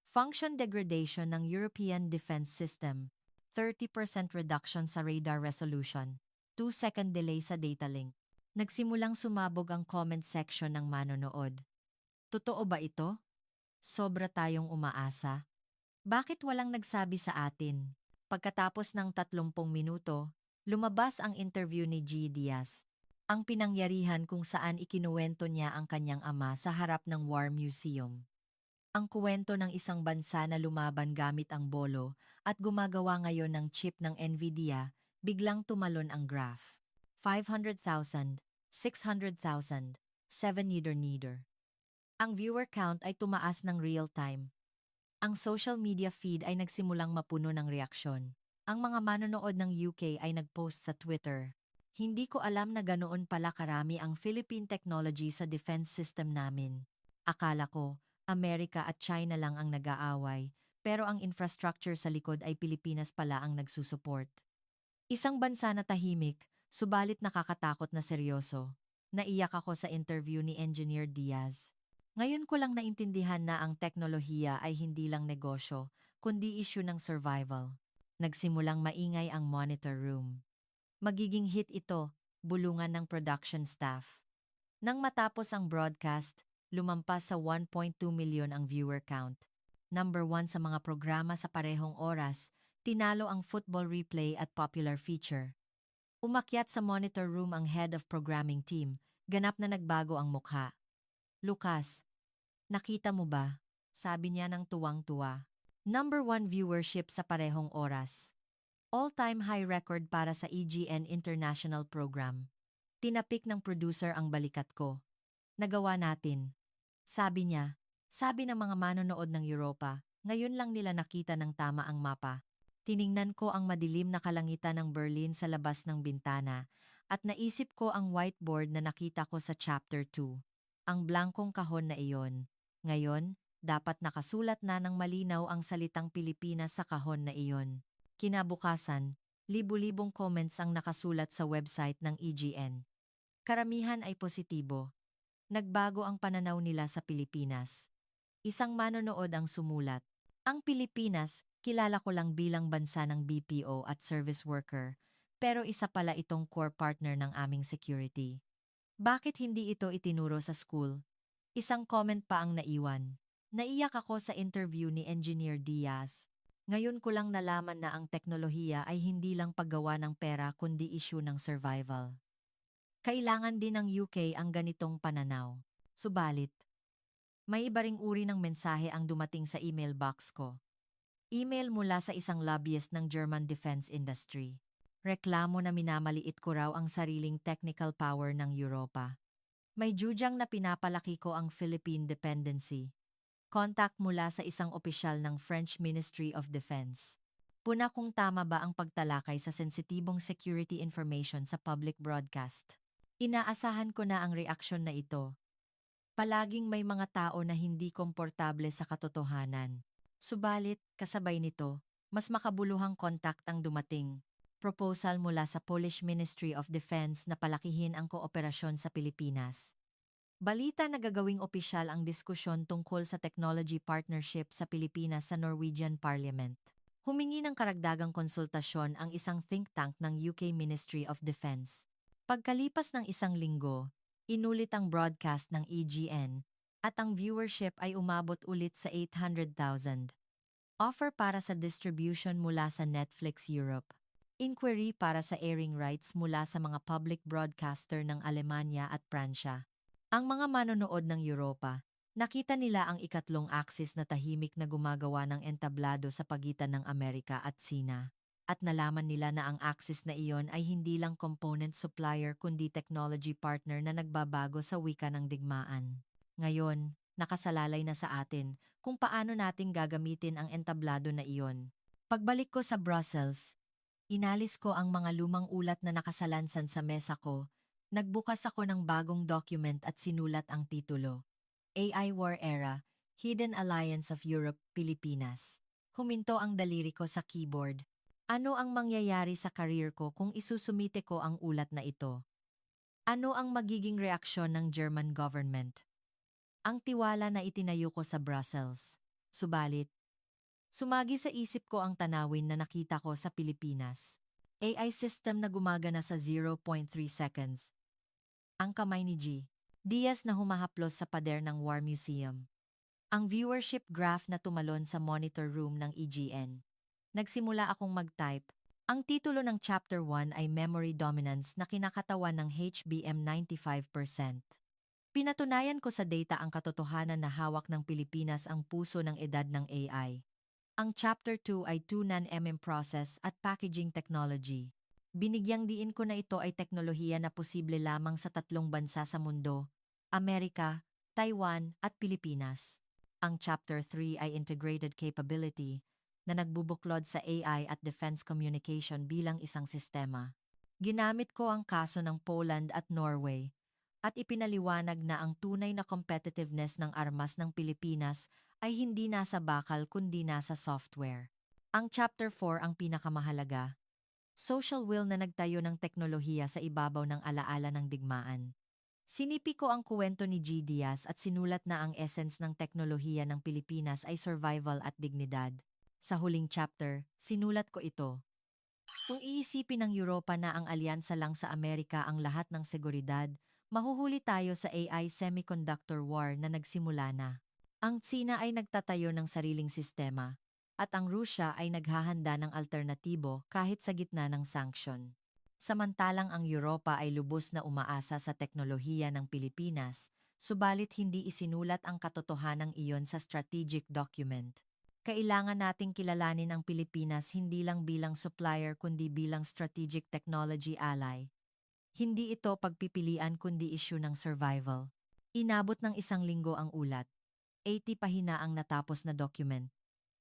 Function Degradation ng European Defense System, 30% reduction sa radar resolution, 2-second delay sa data link. Nagsimulang sumabog ang comment section ng manonood. Totoo ba ito? Sobra tayong umaasa. Bakit walang nagsabi sa atin? Pagkatapos ng 30 minuto, lumabas ang interview ni G. Diaz. Ang pinangyarihan kung saan ikinuwento niya ang kanyang ama sa harap ng War Museum. Ang kuwento ng isang bansa na lumaban gamit ang bolo at gumagawa ngayon ng chip ng Nvidia, biglang tumalon ang graph. 500,000, 600,000, 7 neither. Ang viewer count ay tumaas ng real time. Ang social media feed ay nagsimulang mapuno ng reaksyon. Ang mga manonood ng UK ay nagpost sa Twitter. Hindi ko alam na ganoon pala karami ang Philippine technology sa defense system namin. Akala ko, Amerika at China lang ang nag-aaway, pero ang infrastructure sa likod ay Pilipinas pala ang nagsusuport. Isang bansa na tahimik, subalit nakakatakot na seryoso. Naiyak ako sa interview ni Engineer Diaz. Ngayon ko lang naintindihan na ang teknolohiya ay hindi lang negosyo, kundi issue ng survival. Nagsimulang maingay ang monitor room. Magiging hit ito, bulungan ng production staff. Nang matapos ang broadcast, lumampas sa 1.2 million ang viewer count. Number 1 sa mga programa sa parehong oras, tinalo ang football replay at popular feature. Umakyat sa monitor room ang head of programming team, ganap na nagbago ang mukha. Lucas, nakita mo ba? Sabi niya ng tuwang-tuwa. Number 1 viewership sa parehong oras. All-time high record para sa EGN International Program. Tinapik ng producer ang balikat ko. Nagawa natin. Sabi niya, sabi ng mga manonood ng Europa, Ngayon lang nila nakita ng tama ang mapa. Tiningnan ko ang madilim na kalangitan ng Berlin sa labas ng bintana at naisip ko ang whiteboard na nakita ko sa Chapter 2. Ang blankong kahon na iyon. Ngayon, dapat nakasulat na ng malinaw ang salitang Pilipinas sa kahon na iyon. Kinabukasan, libu-libong comments ang nakasulat sa website ng EGN. Karamihan ay positibo. Nagbago ang pananaw nila sa Pilipinas. Isang manonood ang sumulat. Ang Pilipinas, kilala ko lang bilang bansa ng BPO at service worker, pero isa pala itong core partner ng aming security. Bakit hindi ito itinuro sa school? Isang comment pa ang naiwan. Naiyak ako sa interview ni Engineer Diaz. Ngayon ko lang nalaman na ang teknolohiya ay hindi lang paggawa ng pera kundi issue ng survival. Kailangan din ng UK ang ganitong pananaw. Subalit, may iba ring uri ng mensahe ang dumating sa email box ko. Email mula sa isang lobbyist ng German defense industry. Reklamo na minamaliit ko raw ang sariling technical power ng Europa. May judyang na pinapalaki ko ang Philippine dependency. Contact mula sa isang opisyal ng French Ministry of Defense. Puna kung tama ba ang pagtalakay sa sensitibong security information sa public broadcast. Inaasahan ko na ang reaksyon na ito. Palaging may mga tao na hindi komportable sa katotohanan. Subalit, kasabay nito, mas makabuluhang kontak ang dumating. Proposal mula sa Polish Ministry of Defense na palakihin ang kooperasyon sa Pilipinas. Balita na gagawing opisyal ang diskusyon tungkol sa technology partnership sa Pilipinas sa Norwegian Parliament. Humingi ng karagdagang konsultasyon ang isang think tank ng UK Ministry of Defense. Pagkalipas ng isang linggo, inulit ang broadcast ng EGN at ang viewership ay umabot ulit sa 800,000. Offer para sa distribution mula sa Netflix Europe. Inquiry para sa airing rights mula sa mga public broadcaster ng Alemanya at Pransya. Ang mga manonood ng Europa, nakita nila ang ikatlong axis na tahimik na gumagawa ng entablado sa pagitan ng Amerika at Sina. At nalaman nila na ang axis na iyon ay hindi lang component supplier kundi technology partner na nagbabago sa wika ng digmaan. Ngayon, nakasalalay na sa atin kung paano natin gagamitin ang entablado na iyon. Pagbalik ko sa Brussels, inalis ko ang mga lumang ulat na nakasalansan sa mesa ko, nagbukas ako ng bagong document at sinulat ang titulo. AI War Era, Hidden Alliance of Europe, Pilipinas. Huminto ang daliri ko sa keyboard. Ano ang mangyayari sa career ko kung isusumite ko ang ulat na ito? Ano ang magiging reaksyon ng German government? Ang tiwala na itinayo ko sa Brussels. Subalit, sumagi sa isip ko ang tanawin na nakita ko sa Pilipinas. AI system na gumagana sa 0.3 seconds. Ang kamay ni G. Diaz na humahaplos sa pader ng War Museum. Ang viewership graph na tumalon sa monitor room ng EGN. Nagsimula akong mag-type. Ang titulo ng Chapter 1 ay Memory Dominance na kinakatawan ng HBM 95%. Pinatunayan ko sa data ang katotohanan na hawak ng Pilipinas ang puso ng edad ng AI. Ang Chapter 2 ay 2 non-MM process at packaging technology. Binigyang diin ko na ito ay teknolohiya na posible lamang sa tatlong bansa sa mundo, Amerika, Taiwan at Pilipinas. Ang Chapter 3 ay integrated capability na nagbubuklod sa AI at defense communication bilang isang sistema. Ginamit ko ang kaso ng Poland at Norway at ipinaliwanag na ang tunay na competitiveness ng armas ng Pilipinas ay hindi nasa bakal kundi nasa software. Ang Chapter 4 ang pinakamahalaga. Social will na nagtayo ng teknolohiya sa ibabaw ng alaala ng digmaan. Sinipi ko ang kuwento ni G. Diaz at sinulat na ang essence ng teknolohiya ng Pilipinas ay survival at dignidad. Sa huling chapter, sinulat ko ito. Kung iisipin ng Europa na ang alyansa lang sa Amerika ang lahat ng seguridad, mahuhuli tayo sa AI semiconductor war na nagsimula na. Ang Tsina ay nagtatayo ng sariling sistema, at ang Rusya ay naghahanda ng alternatibo kahit sa gitna ng sanksyon. Samantalang ang Europa ay lubos na umaasa sa teknolohiya ng Pilipinas, subalit hindi isinulat ang katotohanang iyon sa strategic document. Kailangan nating kilalanin ang Pilipinas hindi lang bilang supplier kundi bilang strategic technology ally. Hindi ito pagpipilian kundi issue ng survival. Inabot ng isang linggo ang ulat. 80 pahina ang natapos na document.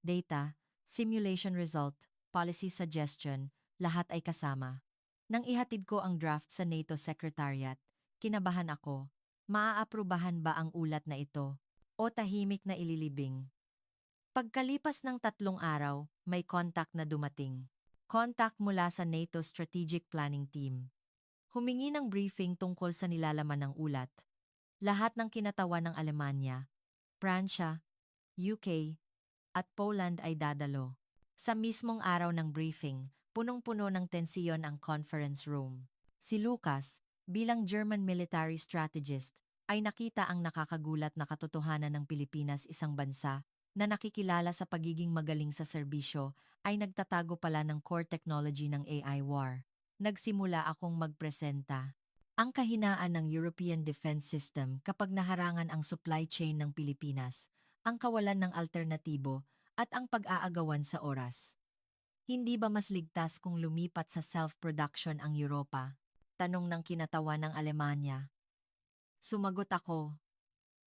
data, simulation result, policy suggestion, lahat ay kasama. Nang ihatid ko ang draft sa NATO Secretariat, kinabahan ako. Maaaprubahan ba ang ulat na ito? O tahimik na ililibing? Pagkalipas ng 3 araw, may contact na dumating. Contact mula sa NATO Strategic Planning Team. Humingi ng briefing tungkol sa nilalaman ng ulat. Lahat ng kinatawan ng Alemanya, Pransya, UK, at Poland ay dadalo. Sa mismong araw ng briefing, punong-puno ng tensiyon ang conference room. Si Lucas, bilang German military strategist, ay nakita ang nakakagulat na katotohanan ng Pilipinas, isang bansa na nakikilala sa pagiging magaling sa serbisyo, ay nagtatago pala ng core technology ng AI war. Nagsimula akong magpresenta. Ang kahinaan ng European Defense System kapag naharangan ang supply chain ng Pilipinas, ang kawalan ng alternatibo, at ang pag-aagawan sa oras. Hindi ba mas ligtas kung lumipat sa self-production ang Europa? Tanong ng kinatawan ng Alemanya. Sumagot ako,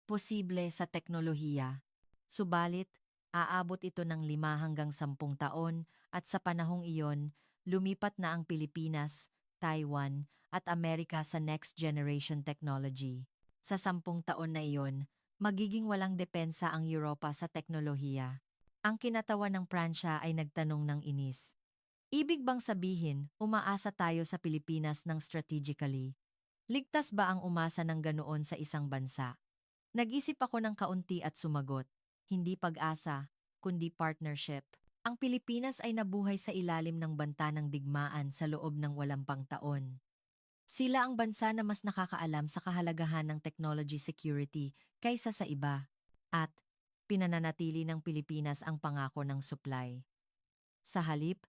posible sa teknolohiya. Subalit, aabot ito ng 5 hanggang 10 taon at sa panahong iyon, lumipat na ang Pilipinas, Taiwan, at Amerika sa next generation technology. Sa 10 taon na iyon, magiging walang depensa ang Europa sa teknolohiya. Ang kinatawan ng Pransya ay nagtanong ng inis. Ibig bang sabihin, umaasa tayo sa Pilipinas ng strategically? Ligtas ba ang umasa ng ganoon sa isang bansa? Nag-isip ako ng kaunti at sumagot, hindi pag-asa, kundi partnership. Ang Pilipinas ay nabuhay sa ilalim ng banta ng digmaan sa loob ng 80 taon. Sila ang bansa na mas nakakaalam sa kahalagahan ng technology security kaysa sa iba. At pinananatili ng Pilipinas ang pangako ng supply. Sa halip,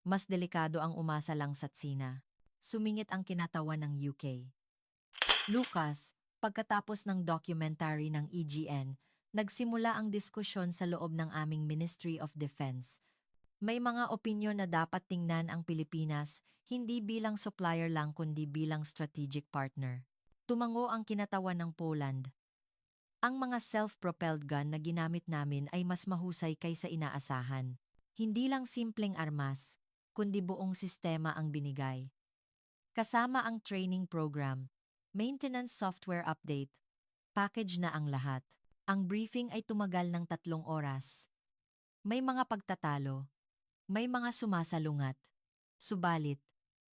mas delikado ang umasa lang sa Tsina. Sumingit ang kinatawan ng UK. Lucas, pagkatapos ng documentary ng EGN, nagsimula ang diskusyon sa loob ng aming Ministry of Defense. May mga opinyon na dapat tingnan ang Pilipinas hindi bilang supplier lang kundi bilang strategic partner. Tumango ang kinatawan ng Poland. Ang mga self-propelled gun na ginamit namin ay mas mahusay kaysa inaasahan. Hindi lang simpleng armas, kundi buong sistema ang binigay. Kasama ang training program, maintenance software update, package na ang lahat. Ang briefing ay tumagal ng 3 oras. May mga pagtatalo, may mga sumasalungat. Subalit,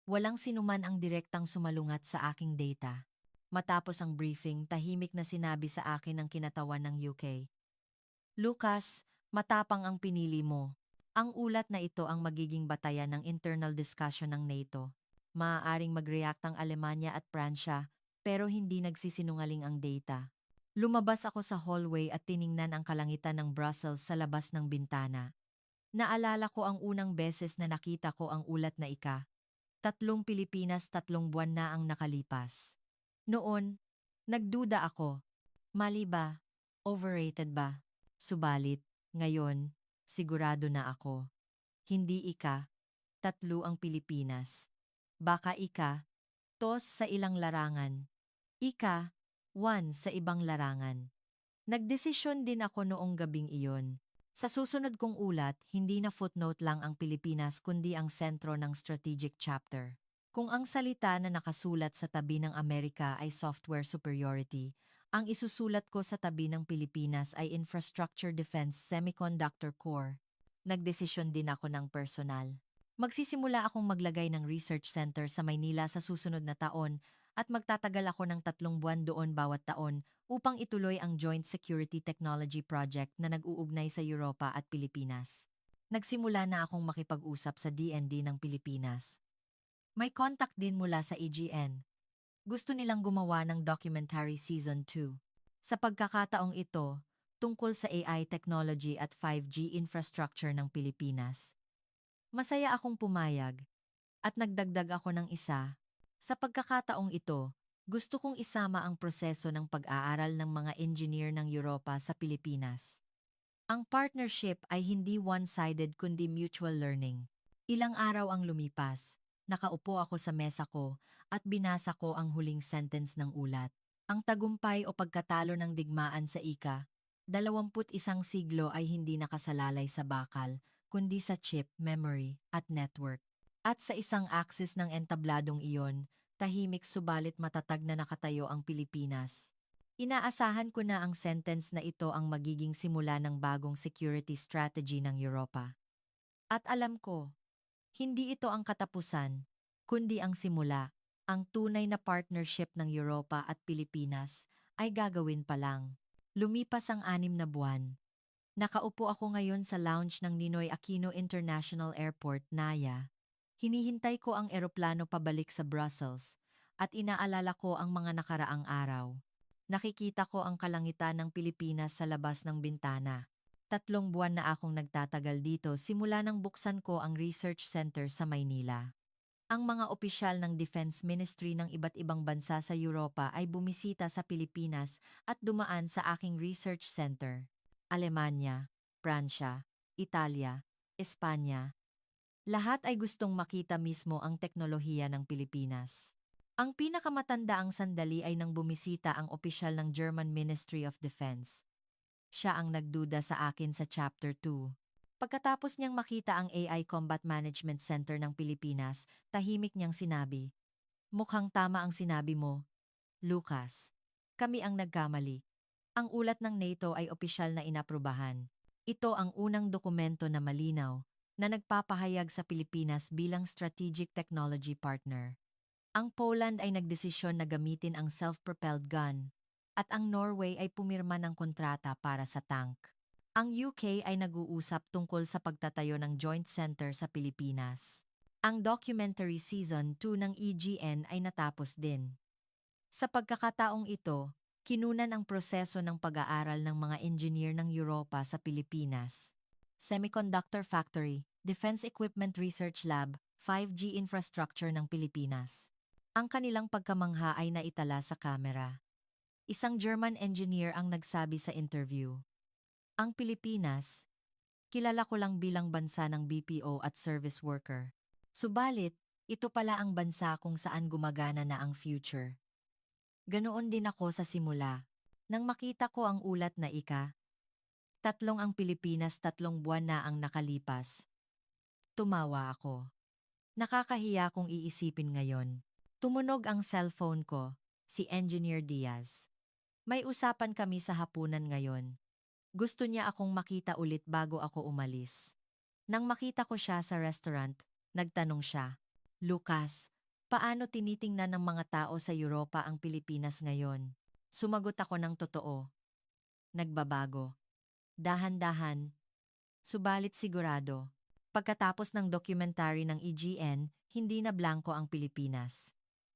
walang sinuman ang direktang sumalungat sa aking data. Matapos ang briefing, tahimik na sinabi sa akin ng kinatawan ng UK. Lucas, matapang ang pinili mo. Ang ulat na ito ang magiging batayan ng internal discussion ng NATO. Maaaring mag-react ang Alemanya at Pransya, pero hindi nagsisinungaling ang data. Lumabas ako sa hallway at tiningnan ang kalangitan ng Brussels sa labas ng bintana. Naalala ko ang unang beses na nakita ko ang ulat na ika. 3 Pilipinas 3 buwan na ang nakalipas. Noon, nagduda ako. Mali ba? Overrated ba? Subalit, ngayon, sigurado na ako. Hindi ika, 3 ang Pilipinas. Baka ika, tos sa ilang larangan. Ika, 1 sa ibang larangan. Nagdesisyon din ako noong gabing iyon. Sa susunod kong ulat, hindi na footnote lang ang Pilipinas kundi ang sentro ng strategic chapter. Kung ang salita na nakasulat sa tabi ng Amerika ay software superiority, ang isusulat ko sa tabi ng Pilipinas ay infrastructure defense semiconductor core. Nagdesisyon din ako ng personal. Magsisimula akong maglagay ng research center sa Maynila sa susunod na taon at magtatagal ako ng 3 buwan doon bawat taon upang ituloy ang Joint Security Technology Project na nag-uugnay sa Europa at Pilipinas. Nagsimula na akong makipag-usap sa DND ng Pilipinas. May contact din mula sa EGN. Gusto nilang gumawa ng documentary season 2. Sa pagkakataong ito, tungkol sa AI technology at 5G infrastructure ng Pilipinas. Masaya akong pumayag at nagdagdag ako ng isa. Sa pagkakataong ito, gusto kong isama ang proseso ng pag-aaral ng mga engineer ng Europa sa Pilipinas. Ang partnership ay hindi one-sided kundi mutual learning. Ilang araw ang lumipas. Nakaupo ako sa mesa ko at binasa ko ang huling sentence ng ulat. Ang tagumpay o pagkatalo ng digmaan sa ika, 21 siglo ay hindi nakasalalay sa bakal, kundi sa chip, memory, at network. At sa isang axis ng entabladong iyon, tahimik subalit matatag na nakatayo ang Pilipinas. Inaasahan ko na ang sentence na ito ang magiging simula ng bagong security strategy ng Europa. At alam ko, hindi ito ang katapusan, kundi ang simula. Ang tunay na partnership ng Europa at Pilipinas ay gagawin pa lang. Lumipas ang 6 na buwan. Nakaupo ako ngayon sa lounge ng Ninoy Aquino International Airport, Naya. Hinihintay ko ang eroplano pabalik sa Brussels at inaalala ko ang mga nakaraang araw. Nakikita ko ang kalangitan ng Pilipinas sa labas ng bintana. 3 buwan na akong nagtatagal dito simula nang buksan ko ang research center sa Maynila. Ang mga opisyal ng Defense Ministry ng iba't ibang bansa sa Europa ay bumisita sa Pilipinas at dumaan sa aking research center. Alemanya, Pransya, Italia, Espanya. Lahat ay gustong makita mismo ang teknolohiya ng Pilipinas. Ang pinakamatandaang sandali ay nang bumisita ang opisyal ng German Ministry of Defense. Siya ang nagduda sa akin sa Chapter 2. Pagkatapos niyang makita ang AI Combat Management Center ng Pilipinas, tahimik niyang sinabi, "Mukhang tama ang sinabi mo, Lucas. Kami ang nagkamali. Ang ulat ng NATO ay opisyal na inaprubahan. Ito ang unang dokumento na malinaw na nagpapahayag sa Pilipinas bilang strategic technology partner. Ang Poland ay nagdesisyon na gamitin ang self-propelled gun at ang Norway ay pumirma ng kontrata para sa tank. Ang UK ay nag-uusap tungkol sa pagtatayo ng joint center sa Pilipinas. Ang documentary season 2 ng EGN ay natapos din. Sa pagkakataong ito, kinunan ang proseso ng pag-aaral ng mga engineer ng Europa sa Pilipinas. Semiconductor Factory, Defense Equipment Research Lab, 5G infrastructure ng Pilipinas. Ang kanilang pagkamangha ay naitala sa kamera. Isang German engineer ang nagsabi sa interview, "Ang Pilipinas, kilala ko lang bilang bansa ng BPO at service worker. Subalit, ito pala ang bansa kung saan gumagana na ang future." Ganoon din ako sa simula. Nang makita ko ang ulat na tatlong ang Pilipinas 3 buwan na ang nakalipas. Tumawa ako. Nakakahiya kung iisipin ngayon. Tumunog ang cellphone ko, si Engineer Diaz. May usapan kami sa hapunan ngayon. Gusto niya akong makita ulit bago ako umalis. Nang makita ko siya sa restaurant, nagtanong siya, "Lucas, paano tinitingnan ng mga tao sa Europa ang Pilipinas ngayon?" Sumagot ako ng totoo. Nagbabago. Dahan-dahan. Subalit sigurado. Pagkatapos ng documentary ng EGN, hindi na blanko ang Pilipinas.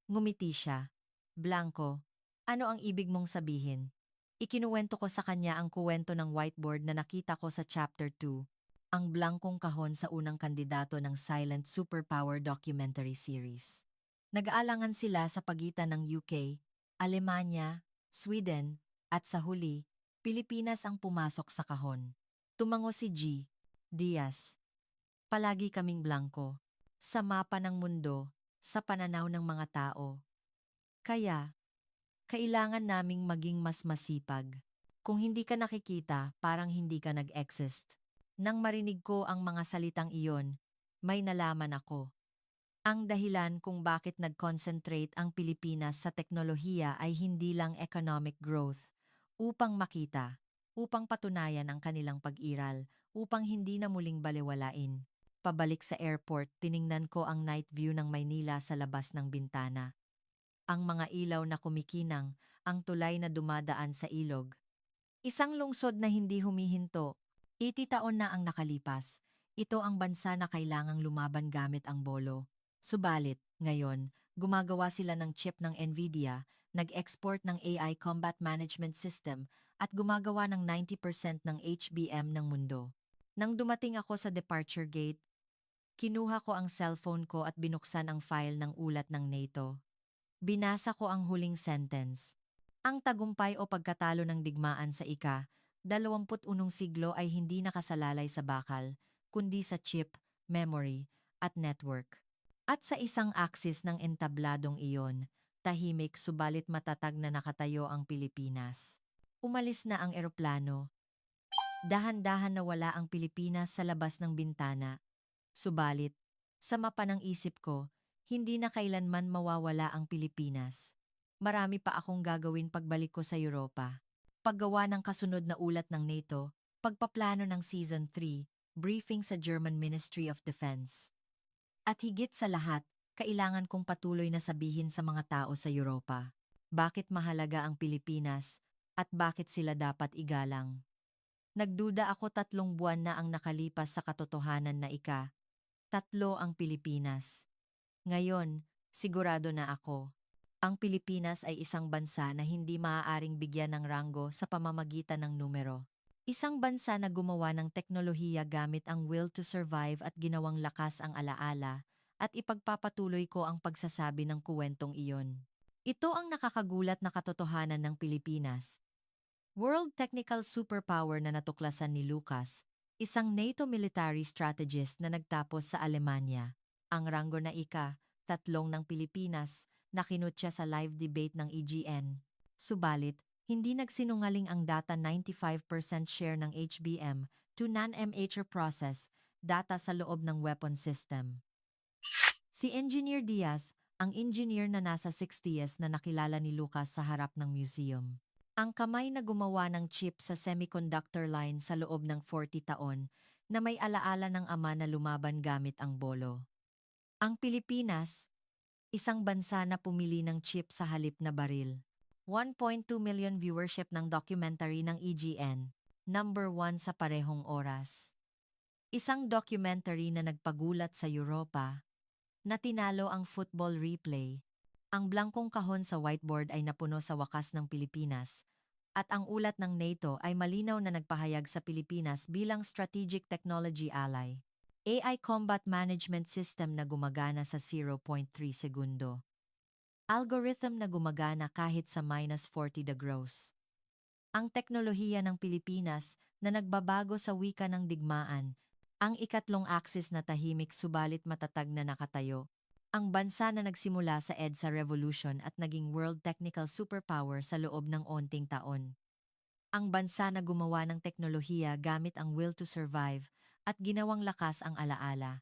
Ngumiti siya. "Blanko? Ano ang ibig mong sabihin?" Ikinuwento ko sa kanya ang kuwento ng whiteboard na nakita ko sa Chapter 2, ang blankong kahon sa unang kandidato ng Silent Superpower documentary series. Nag-aalangan sila sa pagitan ng UK, Alemanya, Sweden, at sa huli, Pilipinas ang pumasok sa kahon. Tumango si Diaz. Palagi kaming blanko. Sa mapa ng mundo, sa pananaw ng mga tao. Kaya, kailangan naming maging mas masipag. Kung hindi ka nakikita, parang hindi ka nag-exist. Nang marinig ko ang mga salitang iyon, may nalaman ako. Ang dahilan kung bakit nag-concentrate ang Pilipinas sa teknolohiya ay hindi lang economic growth. Upang makita, upang patunayan ang kanilang pag-iral, upang hindi na muling balewalain. Pabalik sa airport, tiningnan ko ang night view ng Maynila sa labas ng bintana. Ang mga ilaw na kumikinang, ang tulay na dumadaan sa ilog. Isang lungsod na hindi humihinto. 80 taon na ang nakalipas. Ito ang bansa na kailangang lumaban gamit ang bolo. Subalit, ngayon, gumagawa sila ng chip ng Nvidia, nag-export ng AI Combat Management System, at gumagawa ng 90% ng HBM ng mundo. Nang dumating ako sa departure gate, kinuha ko ang cellphone ko at binuksan ang file ng ulat ng NATO. Binasa ko ang huling sentence. Ang tagumpay o pagkatalo ng digmaan sa ika-21 siglo ay hindi nakasalalay sa bakal, kundi sa chip, memory, at network. At sa isang aksis ng entabladong iyon, tahimik subalit matatag na nakatayo ang Pilipinas. Umalis na ang eroplano, Dahan-dahan nawala ang Pilipinas sa labas ng bintana. Subalit, sa mapa ng isip ko, hindi na kailanman mawawala ang Pilipinas. Marami pa akong gagawin pagbalik ko sa Europa. Paggawa ng kasunod na ulat ng NATO, pagpaplano ng Season 3, briefing sa German Ministry of Defense. At higit sa lahat, kailangan kong patuloy na sabihin sa mga tao sa Europa, bakit mahalaga ang Pilipinas at bakit sila dapat igalang. Nagduda ako 3 buwan na ang nakalipas sa katotohanan na tatlo ang Pilipinas. Ngayon, sigurado na ako. Ang Pilipinas ay isang bansa na hindi maaaring bigyan ng ranggo sa pamamagitan ng numero. Isang bansa na gumawa ng teknolohiya gamit ang will to survive at ginawang lakas ang alaala, at ipagpapatuloy ko ang pagsasabi ng kuwentong iyon. Ito ang nakakagulat na katotohanan ng Pilipinas. World Technical Superpower na natuklasan ni Lucas, isang NATO military strategist na nagtapos sa Alemanya. Ang ranggo na tatlong ng Pilipinas, nakinut siya sa live debate ng EGN. Subalit, hindi nagsinungaling ang data 95% share ng HBM to non-MHR process, data sa loob ng weapon system. Si Engineer Diaz, ang engineer na nasa 60s na nakilala ni Lucas sa harap ng museum. Ang kamay na gumawa ng chip sa semiconductor line sa loob ng 40 taon na may alaala ng ama na lumaban gamit ang bolo. Ang Pilipinas, isang bansa na pumili ng chip sa halip na baril. 1.2 million viewership ng documentary ng EGN, number 1 sa parehong oras. Isang documentary na nagpagulat sa Europa, na tinalo ang football replay. Ang blankong kahon sa whiteboard ay napuno sa wakas ng Pilipinas, at ang ulat ng NATO ay malinaw na nagpahayag sa Pilipinas bilang strategic technology ally. AI Combat Management System na gumagana sa 0.3 segundo. Algorithm na gumagana kahit sa -40 degrees. Ang teknolohiya ng Pilipinas na nagbabago sa wika ng digmaan, ang ikatlong axis na tahimik subalit matatag na nakatayo, ang bansa na nagsimula sa EDSA Revolution at naging world technical superpower sa loob ng onting taon. Ang bansa na gumawa ng teknolohiya gamit ang will to survive at ginawang lakas ang alaala.